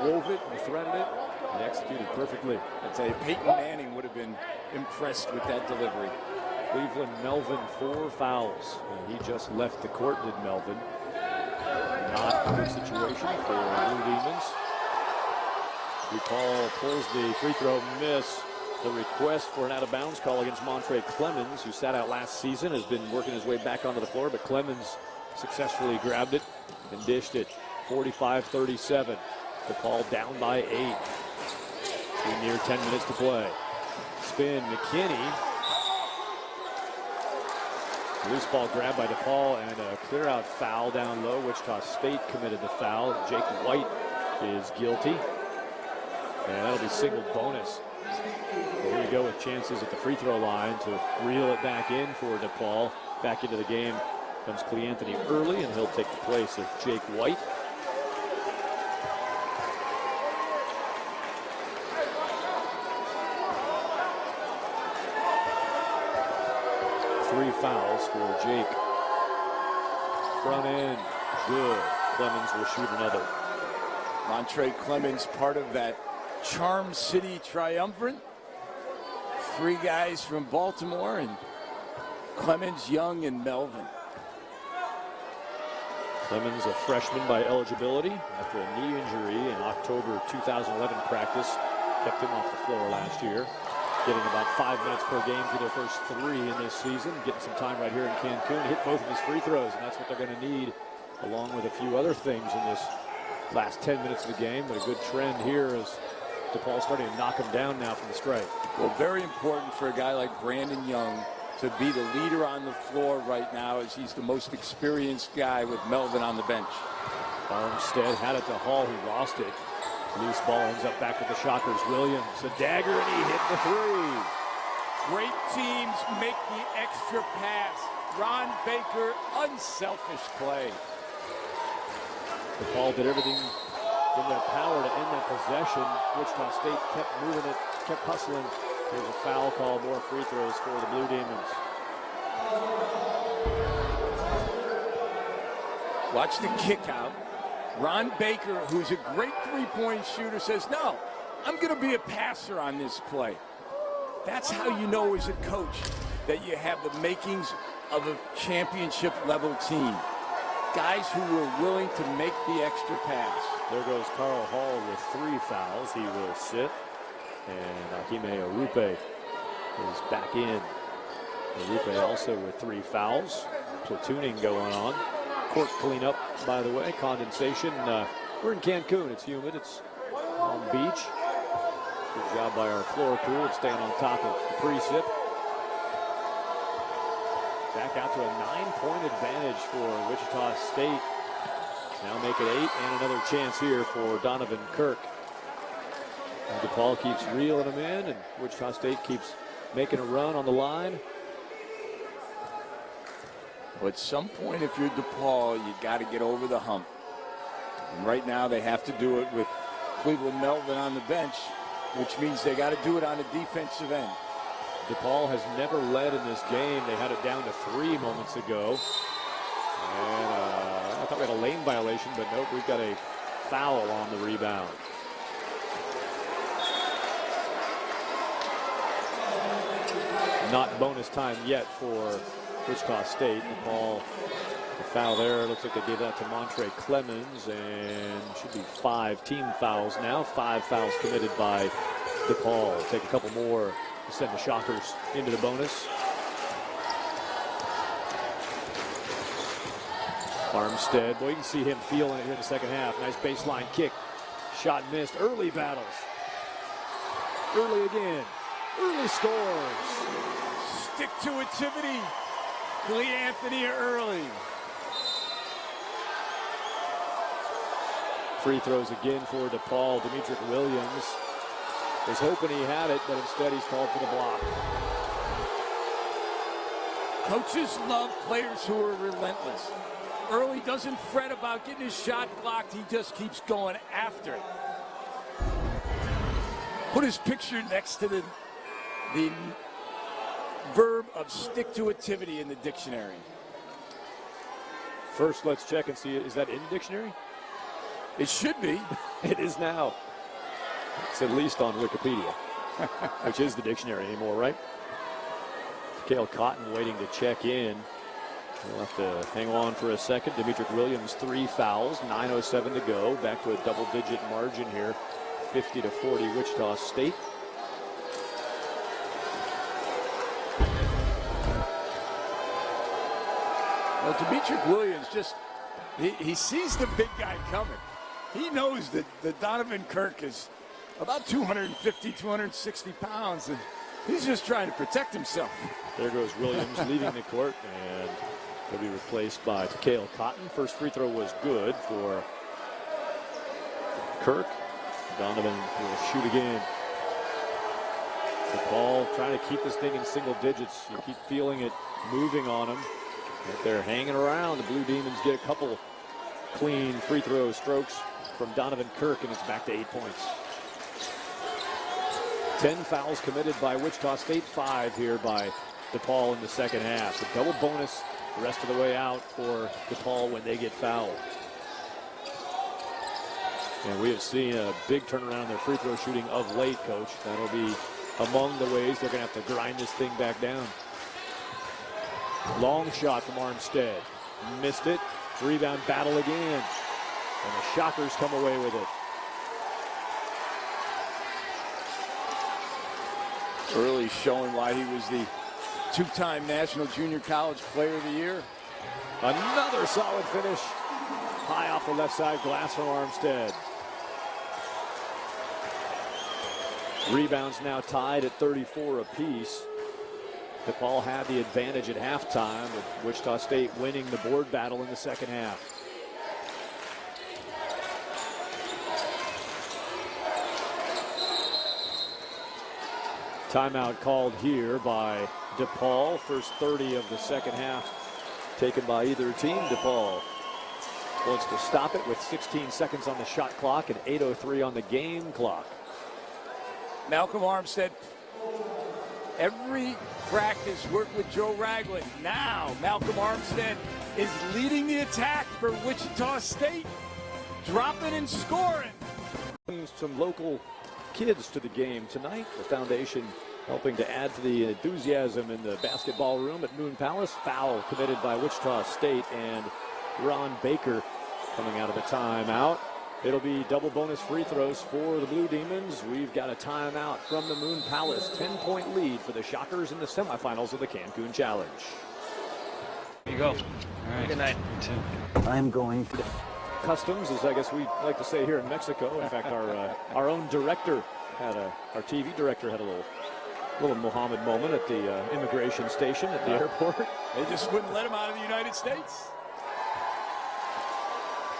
wove it and threaded it and executed perfectly.
I'd say Peyton Manning would have been impressed with that delivery.
Cleveland, Melvin, 4 fouls. And he just left the court, did Melvin. Not a good situation for Blue Demons. DePaul pulls the free throw miss. The request for an out-of-bounds call against Montre Clemens, who sat out last season, has been working his way back onto the floor, but Clemens successfully grabbed it and dished it. 45-37. DePaul down by 8. Near 10 minutes to play. Spin, McKinney. Loose ball grabbed by DePaul and a clear-out foul down low. Wichita State committed the foul. Jake White is guilty. And that'll be single bonus. Here we go with chances at the free throw line to reel it back in for DePaul. Back into the game comes Cleanthony early, and he'll take the place of Jake White. Three fouls for Jake. Front end, good. Clemens will shoot another.
Montre Clemens, part of that Charm City triumvirate. 3 guys from Baltimore, and Clemens, Young, and Melvin.
Clemens, a freshman by eligibility after a knee injury in October 2011 practice. Kept him off the floor last year. Getting about 5 minutes per game for their first 3 in this season. Getting some time right here in Cancun. Hit both of his free throws, and that's what they're going to need, along with a few other things in this last 10 minutes of the game. But a good trend here as DePaul starting to knock him down now from the stripe.
Well, very important for a guy like Brandon Young to be the leader on the floor right now, as he's the most experienced guy with Melvin on the bench.
Armstead had it to Hall, who lost it. Loose ball ends up back with the Shockers. Williams, a dagger, and he hit the 3.
Great teams make the extra pass. Ron Baker, unselfish play.
DePaul did everything in their power to end that possession. Wichita State kept moving it, kept hustling. There's a foul call, more free throws for the Blue Demons.
Watch the kick out. Ron Baker, who's a great three-point shooter, says, no, I'm going to be a passer on this play. That's how you know as a coach that you have the makings of a championship-level team. Guys who were willing to make the extra pass.
There goes Carl Hall with 3 fouls. He will sit. And Akime Orupe is back in. Orupe also with 3 fouls. Platooning going on. Court cleanup, by the way. Condensation. We're in Cancun. It's humid. It's on the beach. Good job by our floor crew of staying on top of the precip. Back out to a 9-point advantage for Wichita State. Now make it 8, and another chance here for Donovan Kirk. And DePaul keeps reeling them in, and Wichita State keeps making a run on the line.
Well, at some point, if you're DePaul, you got to get over the hump. And right now, they have to do it with Cleveland Melvin on the bench, which means they got to do it on the defensive end.
DePaul has never led in this game. They had it down to 3 moments ago. And I thought we had a lane violation, but nope, we've got a foul on the rebound. Not bonus time yet for Wichita State. DePaul The foul there, looks like they gave that to Montre Clemens, and should be 5 team fouls now. 5 fouls committed by DePaul. Take a couple more to send the Shockers into the bonus. Armstead, boy, you can see him feeling it here in the second half. Nice baseline kick. Shot missed. Early battles. Early again. Early scores.
Stick-to-itivity. Lee Anthony early.
Free throws again for DePaul. Demetric Williams was hoping he had it, but instead he's called for the block.
Coaches love players who are relentless. Early doesn't fret about getting his shot blocked. He just keeps going after it. Put his picture next to the verb of stick-to-itivity in the dictionary.
First, let's check and see, is that in the dictionary?
It should be.
It is now. It's at least on Wikipedia, which is the dictionary anymore, right? Cale Cotton waiting to check in. We'll have to hang on for a second. Demetric Williams, 3 fouls, 9:07 to go. Back to a double-digit margin here, 50-40 Wichita State.
Well, Demetric Williams he sees the big guy coming. He knows that Donovan Kirk is about 250, 260 pounds, and he's just trying to protect himself.
There goes Williams leaving the court, and he'll be replaced by Cale Cotton. First free throw was good for Kirk. Donovan will shoot again. DePaul trying to keep this thing in single digits. You keep feeling it moving on them. But they're hanging around. The Blue Demons get a couple clean free throw strokes from Donovan Kirk, and it's back to 8 points. 10 fouls committed by Wichita State, 5 here by DePaul in the second half. A double bonus the rest of the way out for DePaul when they get fouled. And we have seen a big turnaround in their free throw shooting of late, Coach. That'll be among the ways they're going to have to grind this thing back down. Long shot from Armstead. Missed it. Rebound battle again. And the Shockers come away with it.
Early showing why he was the 2-time National Junior College Player of the Year.
Another solid finish. High off the left side glass from Armstead. Rebounds now tied at 34 apiece. DePaul had the advantage at halftime, with Wichita State winning the board battle in the second half. Timeout called here by DePaul. First 30 of the second half taken by either team. DePaul wants to stop it with 16 seconds on the shot clock and 8:03 on the game clock.
Malcolm Armstead, every practice worked with Joe Ragland. Now Malcolm Armstead is leading the attack for Wichita State, dropping and scoring.
Some local kids to the game tonight. The foundation helping to add to the enthusiasm in the basketball room at Moon Palace. Foul committed by Wichita State, and Ron Baker coming out of the timeout. It'll be double bonus free throws for the Blue Demons. We've got a timeout from the Moon Palace. 10-point lead for the Shockers in the semifinals of the Cancun Challenge.
Here you go. All right. Good night. You too.
I'm going to
Customs, as I guess we like to say here in Mexico. In fact, our own director our TV director had a little Muhammad moment at the immigration station at the airport.
They just wouldn't let him out of the United States.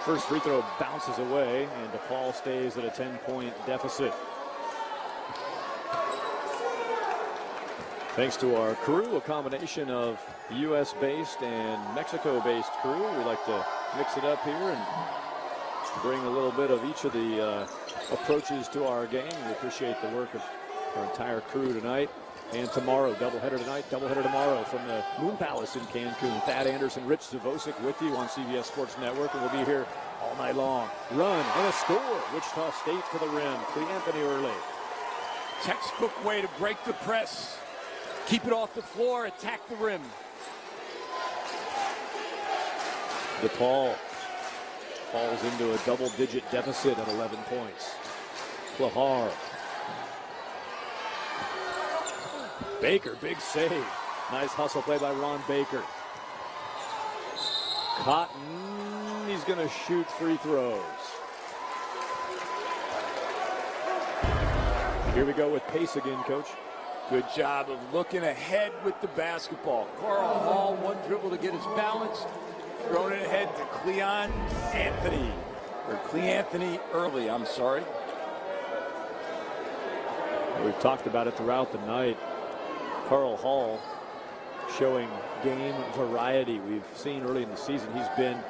First free throw bounces away, and DePaul stays at a 10-point deficit. Thanks to our crew, a combination of U.S.-based and Mexico-based crew. We like to mix it up here and bring a little bit of each of the approaches to our game. We appreciate the work of our entire crew tonight and tomorrow. Doubleheader tonight, doubleheader tomorrow from the Moon Palace in Cancun. Thad Anderson, Rich Zavosik with you on CBS Sports Network, and we'll be here all night long. Run and a score. Wichita State to the rim. Lee Anthony early.
Textbook way to break the press. Keep it off the floor, attack the rim.
DePaul falls into a double-digit deficit at 11 points. Klahar. Baker, big save. Nice hustle play by Ron Baker. Cotton, he's going to shoot free throws. Here we go with pace again, Coach.
Good job of looking ahead with the basketball. Carl Hall, one dribble to get his balance. Throwing it ahead to Cleanthony Early, I'm sorry.
We've talked about it throughout the night. Carl Hall showing game variety. We've seen early in the season he's been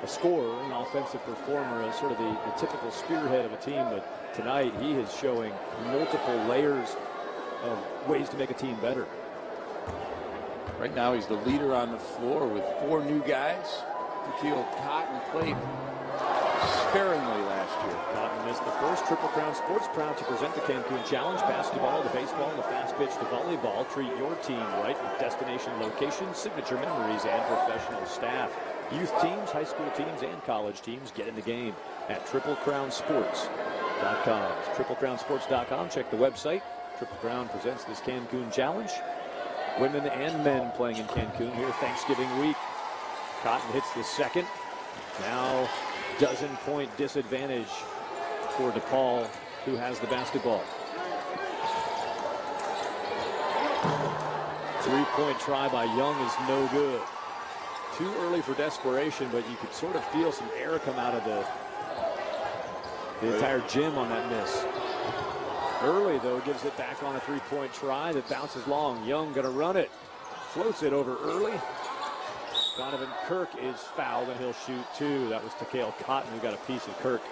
a scorer, an offensive performer, as sort of the typical spearhead of a team, but tonight he is showing multiple layers of ways to make a team better.
Right now he's the leader on the floor with 4 new guys. Tequila Cotton played sparingly last year.
Cotton missed the first. Triple Crown Sports proud to present the Cancun Challenge. Basketball, the baseball, and the fast pitch to volleyball. Treat your team right with destination locations, signature memories, and professional staff. Youth teams, high school teams, and college teams get in the game at TripleCrownSports.com. TripleCrownSports.com. Check the website. Triple Crown presents this Cancun Challenge. Women and men playing in Cancun here Thanksgiving week. Cotton hits the second. Now dozen-point disadvantage for DePaul, who has the basketball. Three-point try by Young is no good. Too early for desperation, but you could sort of feel some air come out of the entire gym on that miss. Early, though, gives it back on a three-point try that bounces long. Young going to run it. Floats it over Early. Donovan Kirk is fouled, and he'll shoot 2. That was Tequila Cotton who got a piece of Kirk.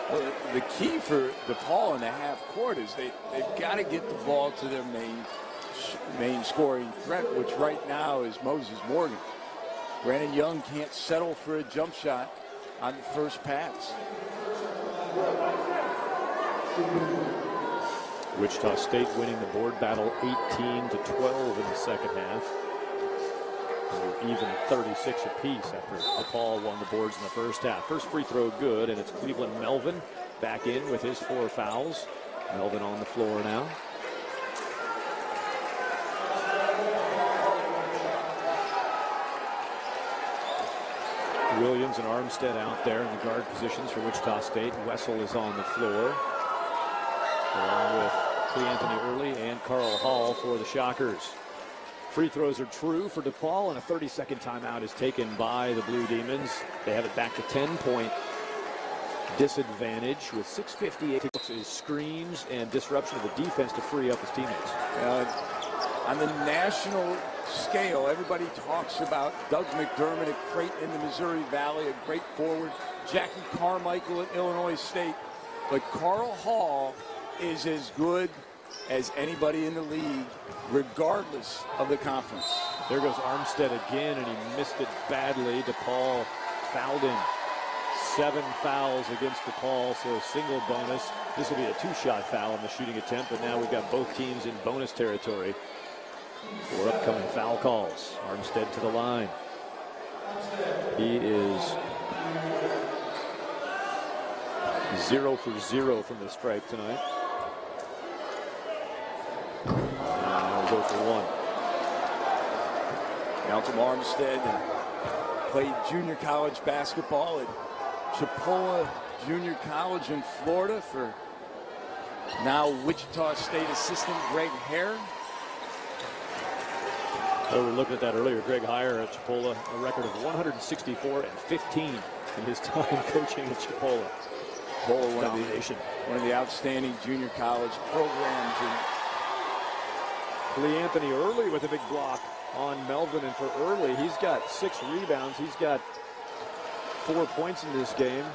Well, the key for DePaul in the half court is they've got to get the ball to their main scoring threat, which right now is Moses Morgan. Brandon Young can't settle for a jump shot on the first pass.
Wichita State winning the board battle 18-12 in the second half. They were even at 36 apiece after DePaul won the boards in the first half. First free throw good, and it's Cleveland Melvin back in with his 4 fouls. Melvin on the floor now. Williams and Armstead out there in the guard positions for Wichita State. Wessel is on the floor, along with Cleanthony Early and Carl Hall for the Shockers. Free throws are true for DePaul, and a 30-second timeout is taken by the Blue Demons. They have it back to 10-point disadvantage with 6:58. Is screens and disruption of the defense to free up his teammates.
On the national scale, everybody talks about Doug McDermott at Creighton in the Missouri Valley, a great forward. Jackie Carmichael at Illinois State. But Carl Hall is as good as anybody in the league, regardless of the conference.
There goes Armstead again, and he missed it badly. DePaul fouled him. 7 fouls against DePaul, so single bonus. This will be a 2-shot foul on the shooting attempt, but now we've got both teams in bonus territory for upcoming foul calls. Armstead to the line. He is 0 for 0 from the stripe tonight. And 0 for 1.
Malcolm Armstead played junior college basketball at Chipola Junior College in Florida for now Wichita State assistant Greg Hare.
We were looking at that earlier. Greg Hire at Chipola, a record of 164-15 in his time coaching at Chipola.
Chipola, one of the outstanding junior college programs.
Cleanthony Early with a big block on Melvin, and for Early, he's got 6 rebounds. He's got 4 points in this game.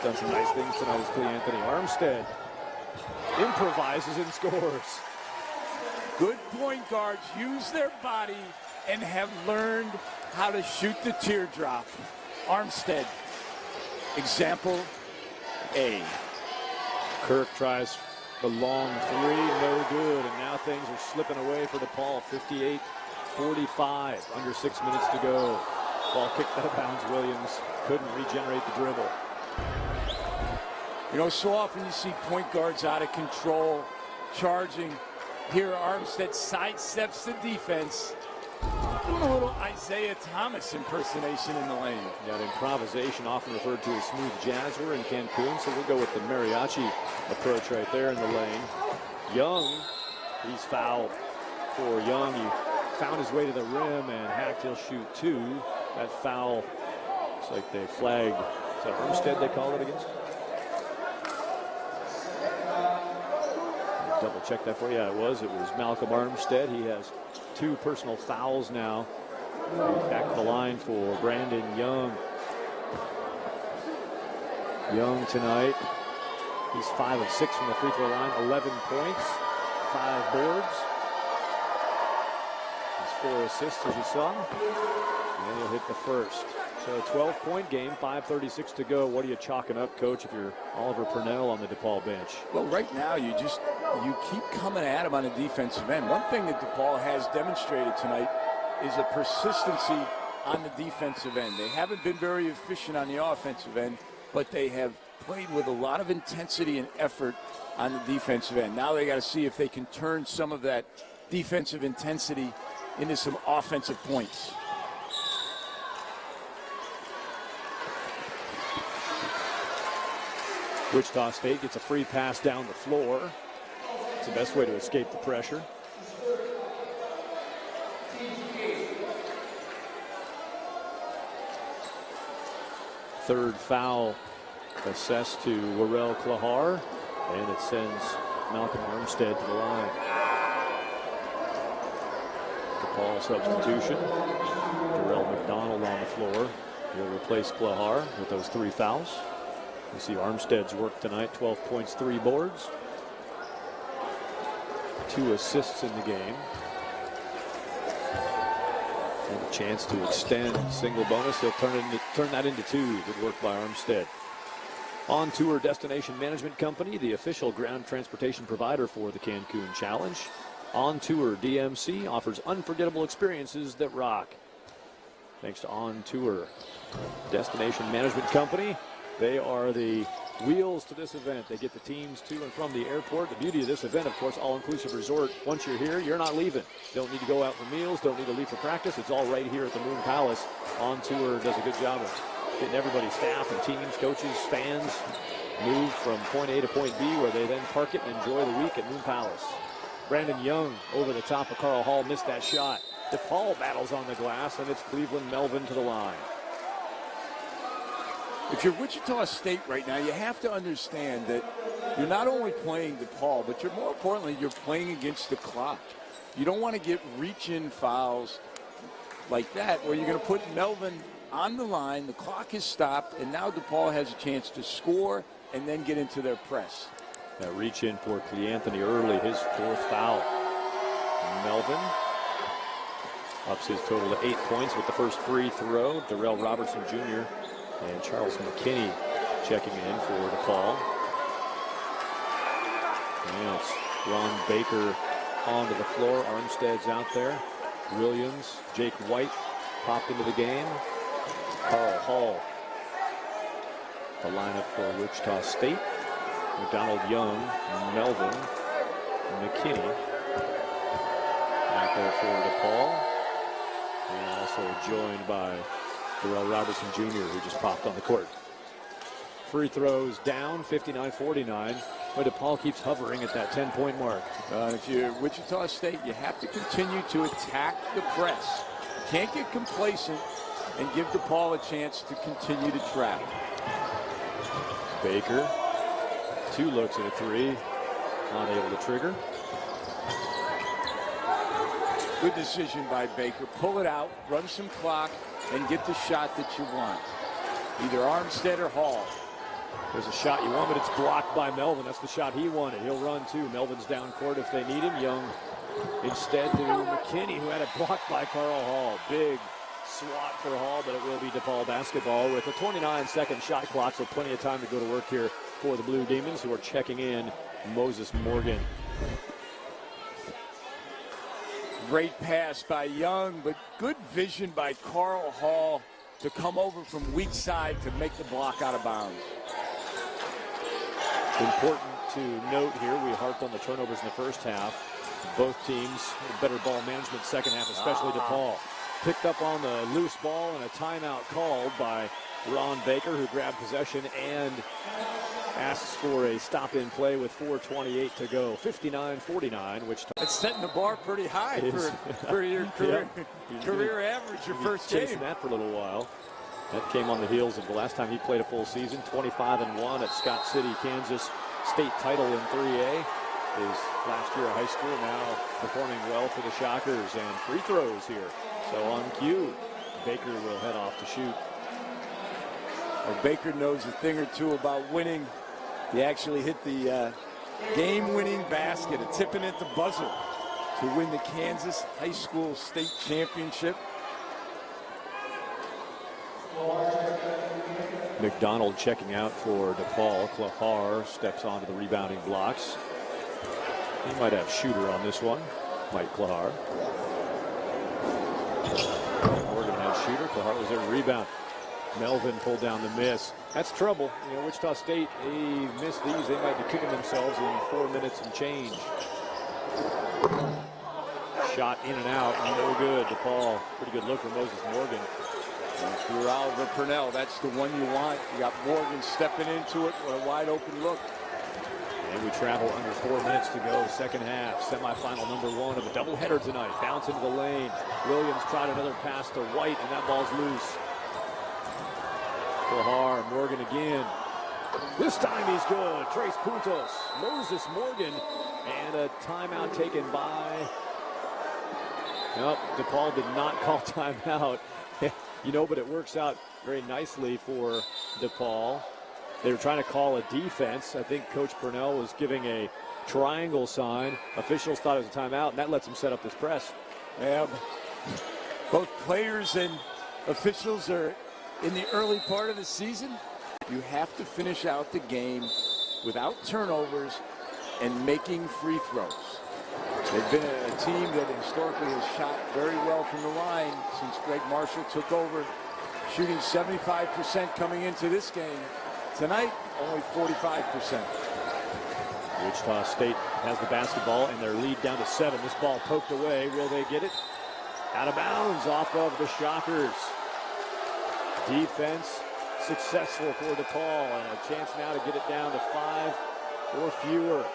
Done some nice things tonight as Cleanthony. Armstead improvises and scores.
Good point guards use their body and have learned how to shoot the teardrop. Armstead, example A.
Kirk tries the long 3, no good, and now things are slipping away for DePaul. 58-45, under 6 minutes to go. Ball kicked out of bounds. Williams couldn't regenerate the dribble.
You know, so often you see point guards out of control, charging. Here Armstead sidesteps the defense. Doing a little Isaiah Thomas impersonation in the lane.
That improvisation, often referred to as smooth jazz. We're in Cancun, so we'll go with the mariachi approach right there in the lane. Young, he's fouled. For Young, he found his way to the rim and hacked. He'll shoot two. That foul, looks like they flagged. Is that Armstead they called it against? Double check that for you. Yeah, it was Malcolm Armstead. He has 2 personal fouls now. Back to the line for Brandon Young. Young tonight, he's 5 of 6 from the free throw line, 11 points, 5 boards. He's 4 assists, as you saw. And he'll hit the first. So a 12-point game, 5:36 to go. What are you chalking up, Coach, if you're Oliver Purnell on the DePaul bench?
Well, right now you keep coming at him on the defensive end. One thing that DePaul has demonstrated tonight is a persistency on the defensive end. They haven't been very efficient on the offensive end, but they have played with a lot of intensity and effort on the defensive end. Now they got to see if they can turn some of that defensive intensity into some offensive points.
Wichita State gets a free pass down the floor. It's the best way to escape the pressure. Third foul assessed to Warrell Klahar, and it sends Malcolm Armstead to the line. DePaul substitution. Darrell McDonald on the floor. He'll replace Klahar with those 3 fouls. You see Armstead's work tonight, 12 points, 3 boards. 2 assists in the game. And a chance to extend single bonus. He'll turn that into 2. Good work by Armstead. On Tour Destination Management Company, the official ground transportation provider for the Cancun Challenge. On Tour DMC offers unforgettable experiences that rock. Thanks to On Tour Destination Management Company. They are the wheels to this event. They get the teams to and from the airport. The beauty of this event, of course, all-inclusive resort. Once you're here, you're not leaving. Don't need to go out for meals. Don't need to leave for practice. It's all right here at the Moon Palace. On Tour does a good job of getting everybody, staff and teams, coaches, fans, move from point A to point B, where they then park it and enjoy the week at Moon Palace. Brandon Young over the top of Carl Hall, missed that shot. DePaul battles on the glass, and it's Cleveland Melvin to the line.
If you're Wichita State right now, you have to understand that you're not only playing DePaul, but you're more importantly, you're playing against the clock. You don't want to get reach-in fouls like that, where you're going to put Melvin on the line, the clock is stopped, and now DePaul has a chance to score and then get into their press.
That reach-in for Cleanthony early, his 4th foul. Melvin ups his total to 8 points with the first free throw. Darrell Robertson Jr. and Charles McKinney checking in for DePaul. And it's Ron Baker onto the floor. Armstead's out there. Williams, Jake White popped into the game. Carl Hall, the lineup for Wichita State. McDonald, Young, Melvin, McKinney out there for DePaul. And also joined by Darrell Robertson Jr., who just popped on the court. Free throws down, 59-49, but DePaul keeps hovering at that 10-point mark.
If you're Wichita State, you have to continue to attack the press. You can't get complacent and give DePaul a chance to continue to trap.
Baker, 2 looks at a 3, not able to trigger.
Good decision by Baker. Pull it out, run some clock, and get the shot that you want. Either Armstead or Hall.
There's a shot you want, but it's blocked by Melvin. That's the shot he wanted. He'll run too. Melvin's down court if they need him. Young instead to McKinney, who had it blocked by Carl Hall. Big swat for Hall, but it will be DePaul basketball with a 29-second shot clock, so plenty of time to go to work here for the Blue Demons, who are checking in Moses Morgan.
Great pass by Young, but good vision by Carl Hall to come over from weak side to make the block out of bounds.
Important to note here, we harped on the turnovers in the first half. Both teams, better ball management second half, especially DePaul. Picked up on the loose ball and a timeout called by Ron Baker, who grabbed possession and asks for a stop-in play with 4:28 to go. 59-49, which
it's setting the bar pretty high for your career average, your first game.
Chasing that for a little while. That came on the heels of the last time he played a full season, 25-1 at Scott City, Kansas. State title in 3A. His last year of high school, now performing well for the Shockers, and free throws here. So on cue, Baker will head off to shoot.
Well, Baker knows a thing or two about winning. He actually hit the game-winning basket, a tipping at the buzzer to win the Kansas High School State Championship.
McDonald checking out for DePaul. Klahar steps onto the rebounding blocks. He might have shooter on this one. Mike Klahar. Morgan has shooter. Klahar was there to rebound. Melvin pulled down the miss. That's trouble. You know, Wichita State, they miss these. They might be kicking themselves in 4 minutes and change. Shot in and out. No good. DePaul. Pretty good look for Moses Morgan.
Through Oliver Purnell, that's the one you want. You got Morgan stepping into it with a wide open look.
And we travel under 4 minutes to go. Second half, semifinal number 1 of a doubleheader tonight. Bounce into the lane. Williams tried another pass to White, and that ball's loose. Klahar, Morgan again. This time he's good. Tres Puntos, Moses Morgan, and a timeout taken by. Nope, DePaul did not call timeout. You know, but it works out very nicely for DePaul. They were trying to call a defense. I think Coach Purnell was giving a triangle sign. Officials thought it was a timeout, and that lets them set up this press.
Yeah, both players and officials are in the early part of the season. You have to finish out the game without turnovers and making free throws. They've been a team that historically has shot very well from the line since Greg Marshall took over, shooting 75% coming into this game. Tonight, only 45%.
Wichita State has the basketball and their lead down to 7. This ball poked away. Will they get it? Out of bounds off of the Shockers. Defense successful for DePaul, and a chance now to get it down to 5 or fewer.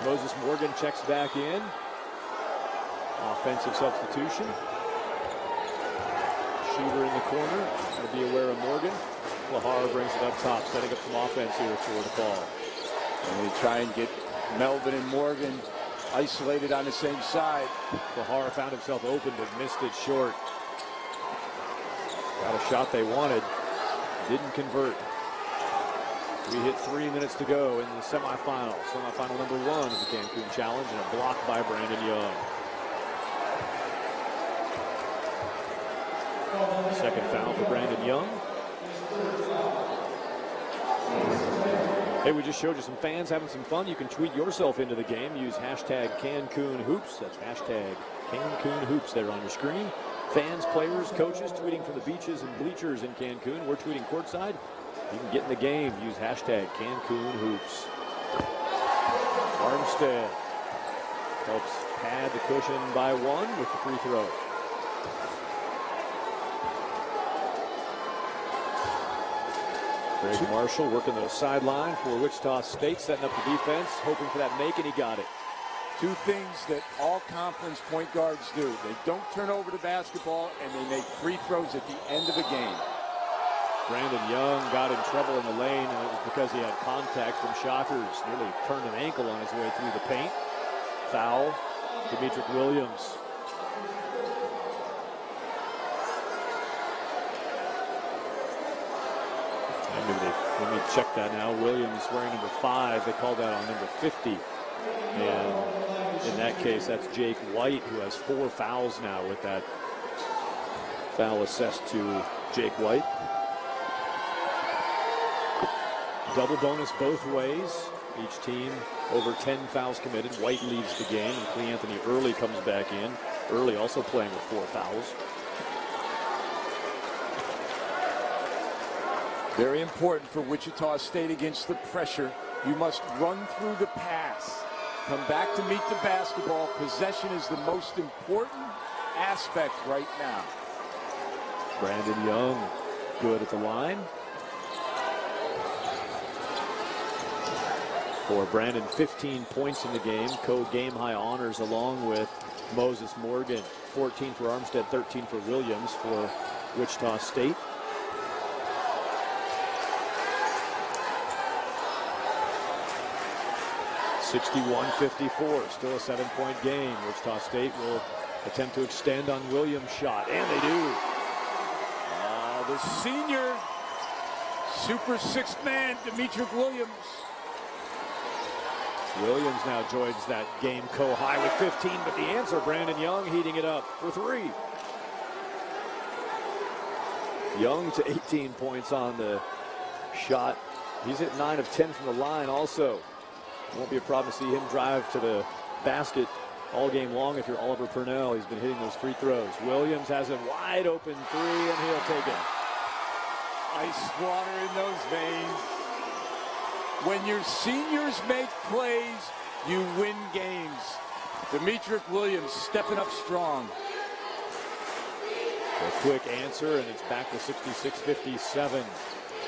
Moses Morgan checks back in. Offensive substitution. Shooter in the corner. Got to be aware of Morgan. Klahar brings it up top, setting up some offense here for DePaul.
And they try and get Melvin and Morgan isolated on the same side.
Klahar found himself open but missed it short. Got a shot they wanted. Didn't convert. We hit 3 minutes to go in the semifinal. Semifinal number 1 of the Cancun Challenge, and a block by Brandon Young. Second foul for Brandon Young. Hey, we just showed you some fans having some fun. You can tweet yourself into the game. Use hashtag CancunHoops. That's hashtag CancunHoops there on your screen. Fans, players, coaches tweeting from the beaches and bleachers in Cancun. We're tweeting courtside. You can get in the game. Use hashtag CancunHoops. Armstead helps pad the cushion by 1 with the free throw. Greg Marshall working the sideline for Wichita State, setting up the defense, hoping for that make, and he got it.
Two things that all conference point guards do. They don't turn over the basketball, and they make free throws at the end of the game.
Brandon Young got in trouble in the lane, and it was because he had contact from Shockers. Nearly turned an ankle on his way through the paint. Foul, Demetric Williams. Let me check that now. Williams wearing number 5. They called that on number 50. And in that case, that's Jake White, who has 4 fouls now with that foul assessed to Jake White. Double bonus both ways. Each team over 10 fouls committed. White leaves the game, and Clee Anthony Early comes back in. Early also playing with 4 fouls.
Very important for Wichita State against the pressure. You must run through the pass. Come back to meet the basketball. Possession is the most important aspect right now.
Brandon Young, good at the line. For Brandon, 15 points in the game, co-game high honors along with Moses Morgan. 14 for Armstead, 13 for Williams for Wichita State. (61-54), still a 7-point game. Wichita State will attempt to extend on Williams' shot, and they do.
The senior super sixth man, Demetric Williams.
Williams now joins that game co-high with 15, but the answer, Brandon Young heating it up for 3. Young to 18 points on the shot. He's hit 9 of 10 from the line also. Won't be a problem to see him drive to the basket all game long if you're Oliver Purnell. He's been hitting those free throws. Williams has a wide open 3, and he'll take it.
Ice water in those veins. When your seniors make plays, you win games. Demetric Williams stepping up strong.
A quick answer, and it's back to 66-57.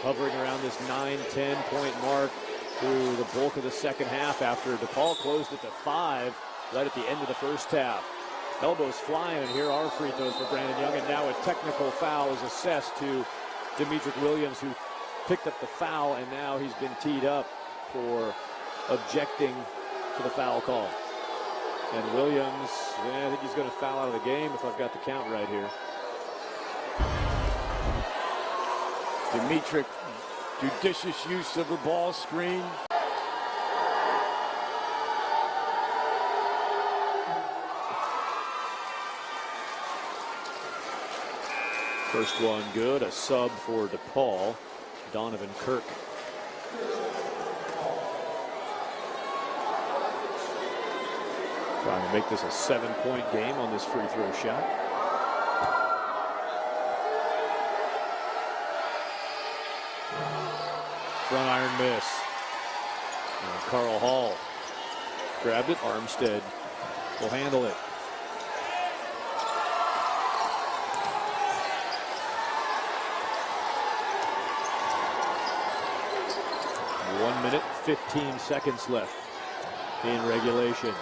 Hovering around this 9-10 point mark through the bulk of the second half after DePaul closed it to 5 right at the end of the first half. Elbows flying, and here are free throws for Brandon Young, and now a technical foul is assessed to Demetric Williams, who picked up the foul, and now he's been teed up for objecting to the foul call. And Williams, I think he's going to foul out of the game if I've got the count right here.
Demetric, judicious use of the ball screen.
First one good, a sub for DePaul, Donovan Kirk. Trying to make this a 7-point game on this free throw shot. Front iron miss. And Carl Hall grabbed it. Armstead will handle it. One minute, 15 seconds left in regulation.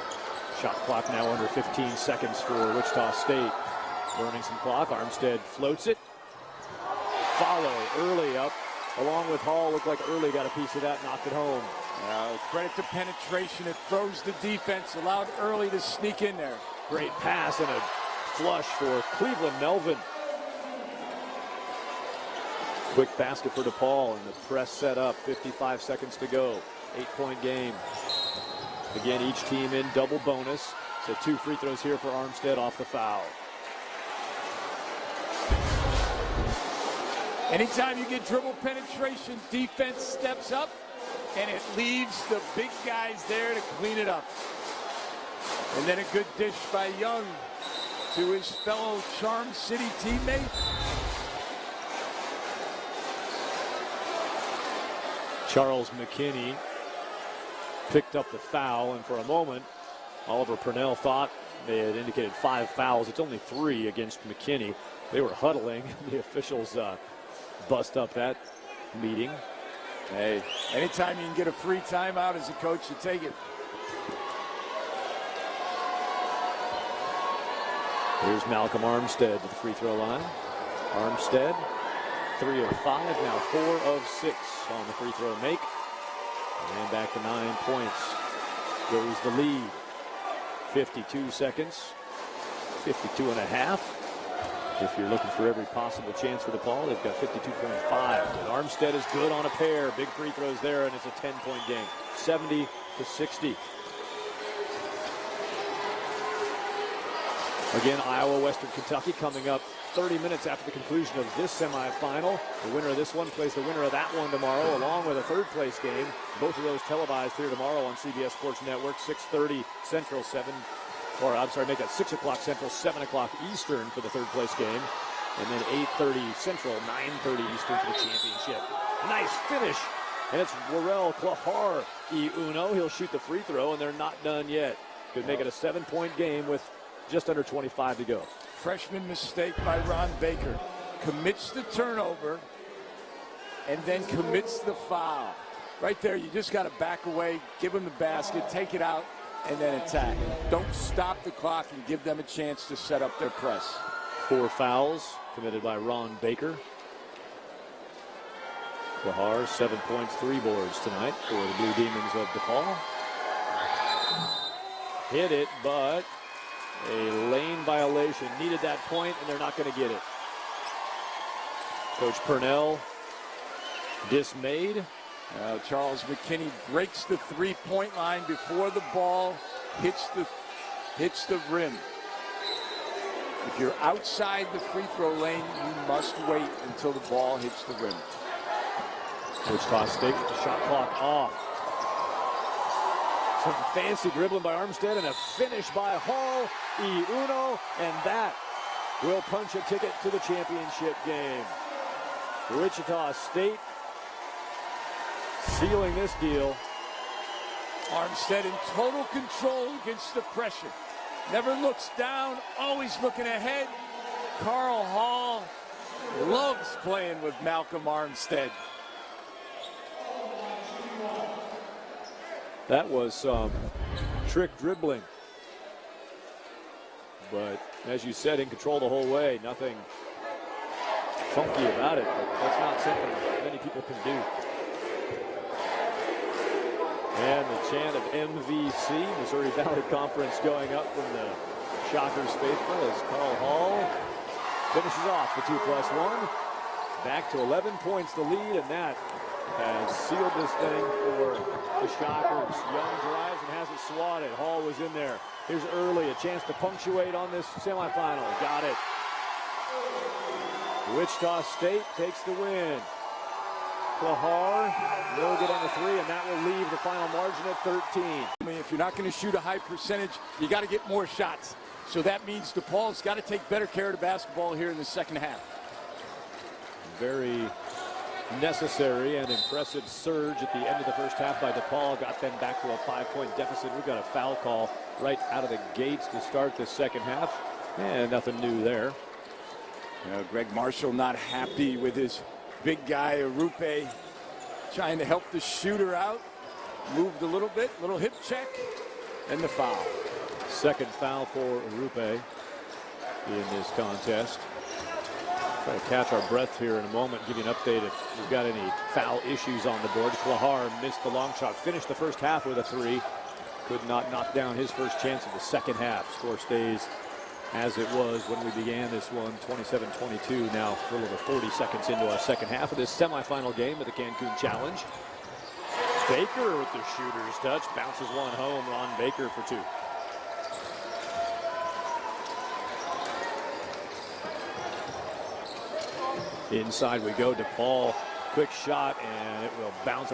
Shot clock now under 15 seconds for Wichita State. Burning some clock. Armstead floats it. Follow early up along with Hall. Looked like Early got a piece of that, knocked it home.
Credit to penetration. It throws the defense, allowed Early to sneak in there.
Great pass and a flush for Cleveland Melvin. Quick basket for DePaul, and the press set up. 55 seconds to go. 8-point game. Again, each team in double bonus. So 2 free throws here for Armstead off the foul.
Anytime you get dribble penetration, defense steps up, and it leaves the big guys there to clean it up. And then a good dish by Young to his fellow Charm City teammate.
Charles McKinney picked up the foul, and for a moment, Oliver Purnell thought they had indicated 5 fouls. It's only 3 against McKinney. They were huddling. The officials bust up that meeting.
Hey, anytime you can get a free timeout as a coach, you take it.
Here's Malcolm Armstead to the free throw line. Armstead, 3 of 5, now 4 of 6 on the free throw make. And back to 9 points goes the lead. 52 seconds, 52 and a half. If you're looking for every possible chance for DePaul, they've got 52.5. And Armstead is good on a pair. Big free throws there, and it's a 10-point game. 70-60. Again, Iowa, Western Kentucky coming up 30 minutes after the conclusion of this semifinal. The winner of this one plays the winner of that one tomorrow, along with a third-place game. Both of those televised here tomorrow on CBS Sports Network, 6:30 Central, make that 6 o'clock Central, 7 o'clock Eastern for the third-place game. And then 8:30 Central, 9:30 Eastern for the championship. Nice finish. And it's Warrell Clahar y uno. He'll shoot the free throw, and they're not done yet. Could make it a 7-point game with just under 25 to go.
Freshman mistake by Ron Baker. Commits the turnover and then commits the foul. Right there, you just got to back away, give them the basket, take it out, and then attack. Don't stop the clock and give them a chance to set up their press.
4 fouls committed by Ron Baker. Clahar, 7 points, 3 boards tonight for the Blue Demons of DePaul. Hit it, but a lane violation. Needed that point, and they're not going to get it. Coach Purnell dismayed.
Charles McKinney breaks the three-point line before the ball hits the rim. If you're outside the free throw lane, you must wait until the ball hits the rim.
Wichita State with the shot clock off. Some fancy dribbling by Armstead and a finish by Hall y uno, and that will punch a ticket to the championship game. Wichita State sealing this deal.
Armstead in total control against the pressure. Never looks down, always looking ahead. Carl Hall loves playing with Malcolm Armstead.
That was some trick dribbling. But as you said, in control the whole way. Nothing funky about it, but that's not something many people can do. And the chant of MVC, Missouri Valley Conference, going up from the Shockers faithful as Carl Hall finishes off the 2+1. Back to 11 points the lead, and that has sealed this thing for the Shockers. Young drives and has it swatted. Hall was in there. Here's early, a chance to punctuate on this semifinal. Got it. Wichita State takes the win. Clahar, no good on the 3, and that will leave the final margin at 13.
I mean, if you're not going to shoot a high percentage, you got to get more shots. So that means DePaul's got to take better care of the basketball here in the second half.
Very necessary and impressive surge at the end of the first half by DePaul. Got them back to a 5-point deficit. We've got a foul call right out of the gates to start the second half. And nothing new there.
Greg Marshall not happy with his big guy, Arupe, trying to help the shooter out. Moved a little bit, little hip check, and the foul.
Second foul for Arupe in this contest. Try to catch our breath here in a moment, give you an update if we've got any foul issues on the board. Clahar missed the long shot, finished the first half with a 3. Could not knock down his first chance of the second half. Score stays as it was when we began this one, 27-22. Now a little over 40 seconds into our second half of this semifinal game of the Cancun Challenge. Baker with the shooter's touch, bounces one home. Ron Baker for 2. Inside we go. DePaul, quick shot, and it will bounce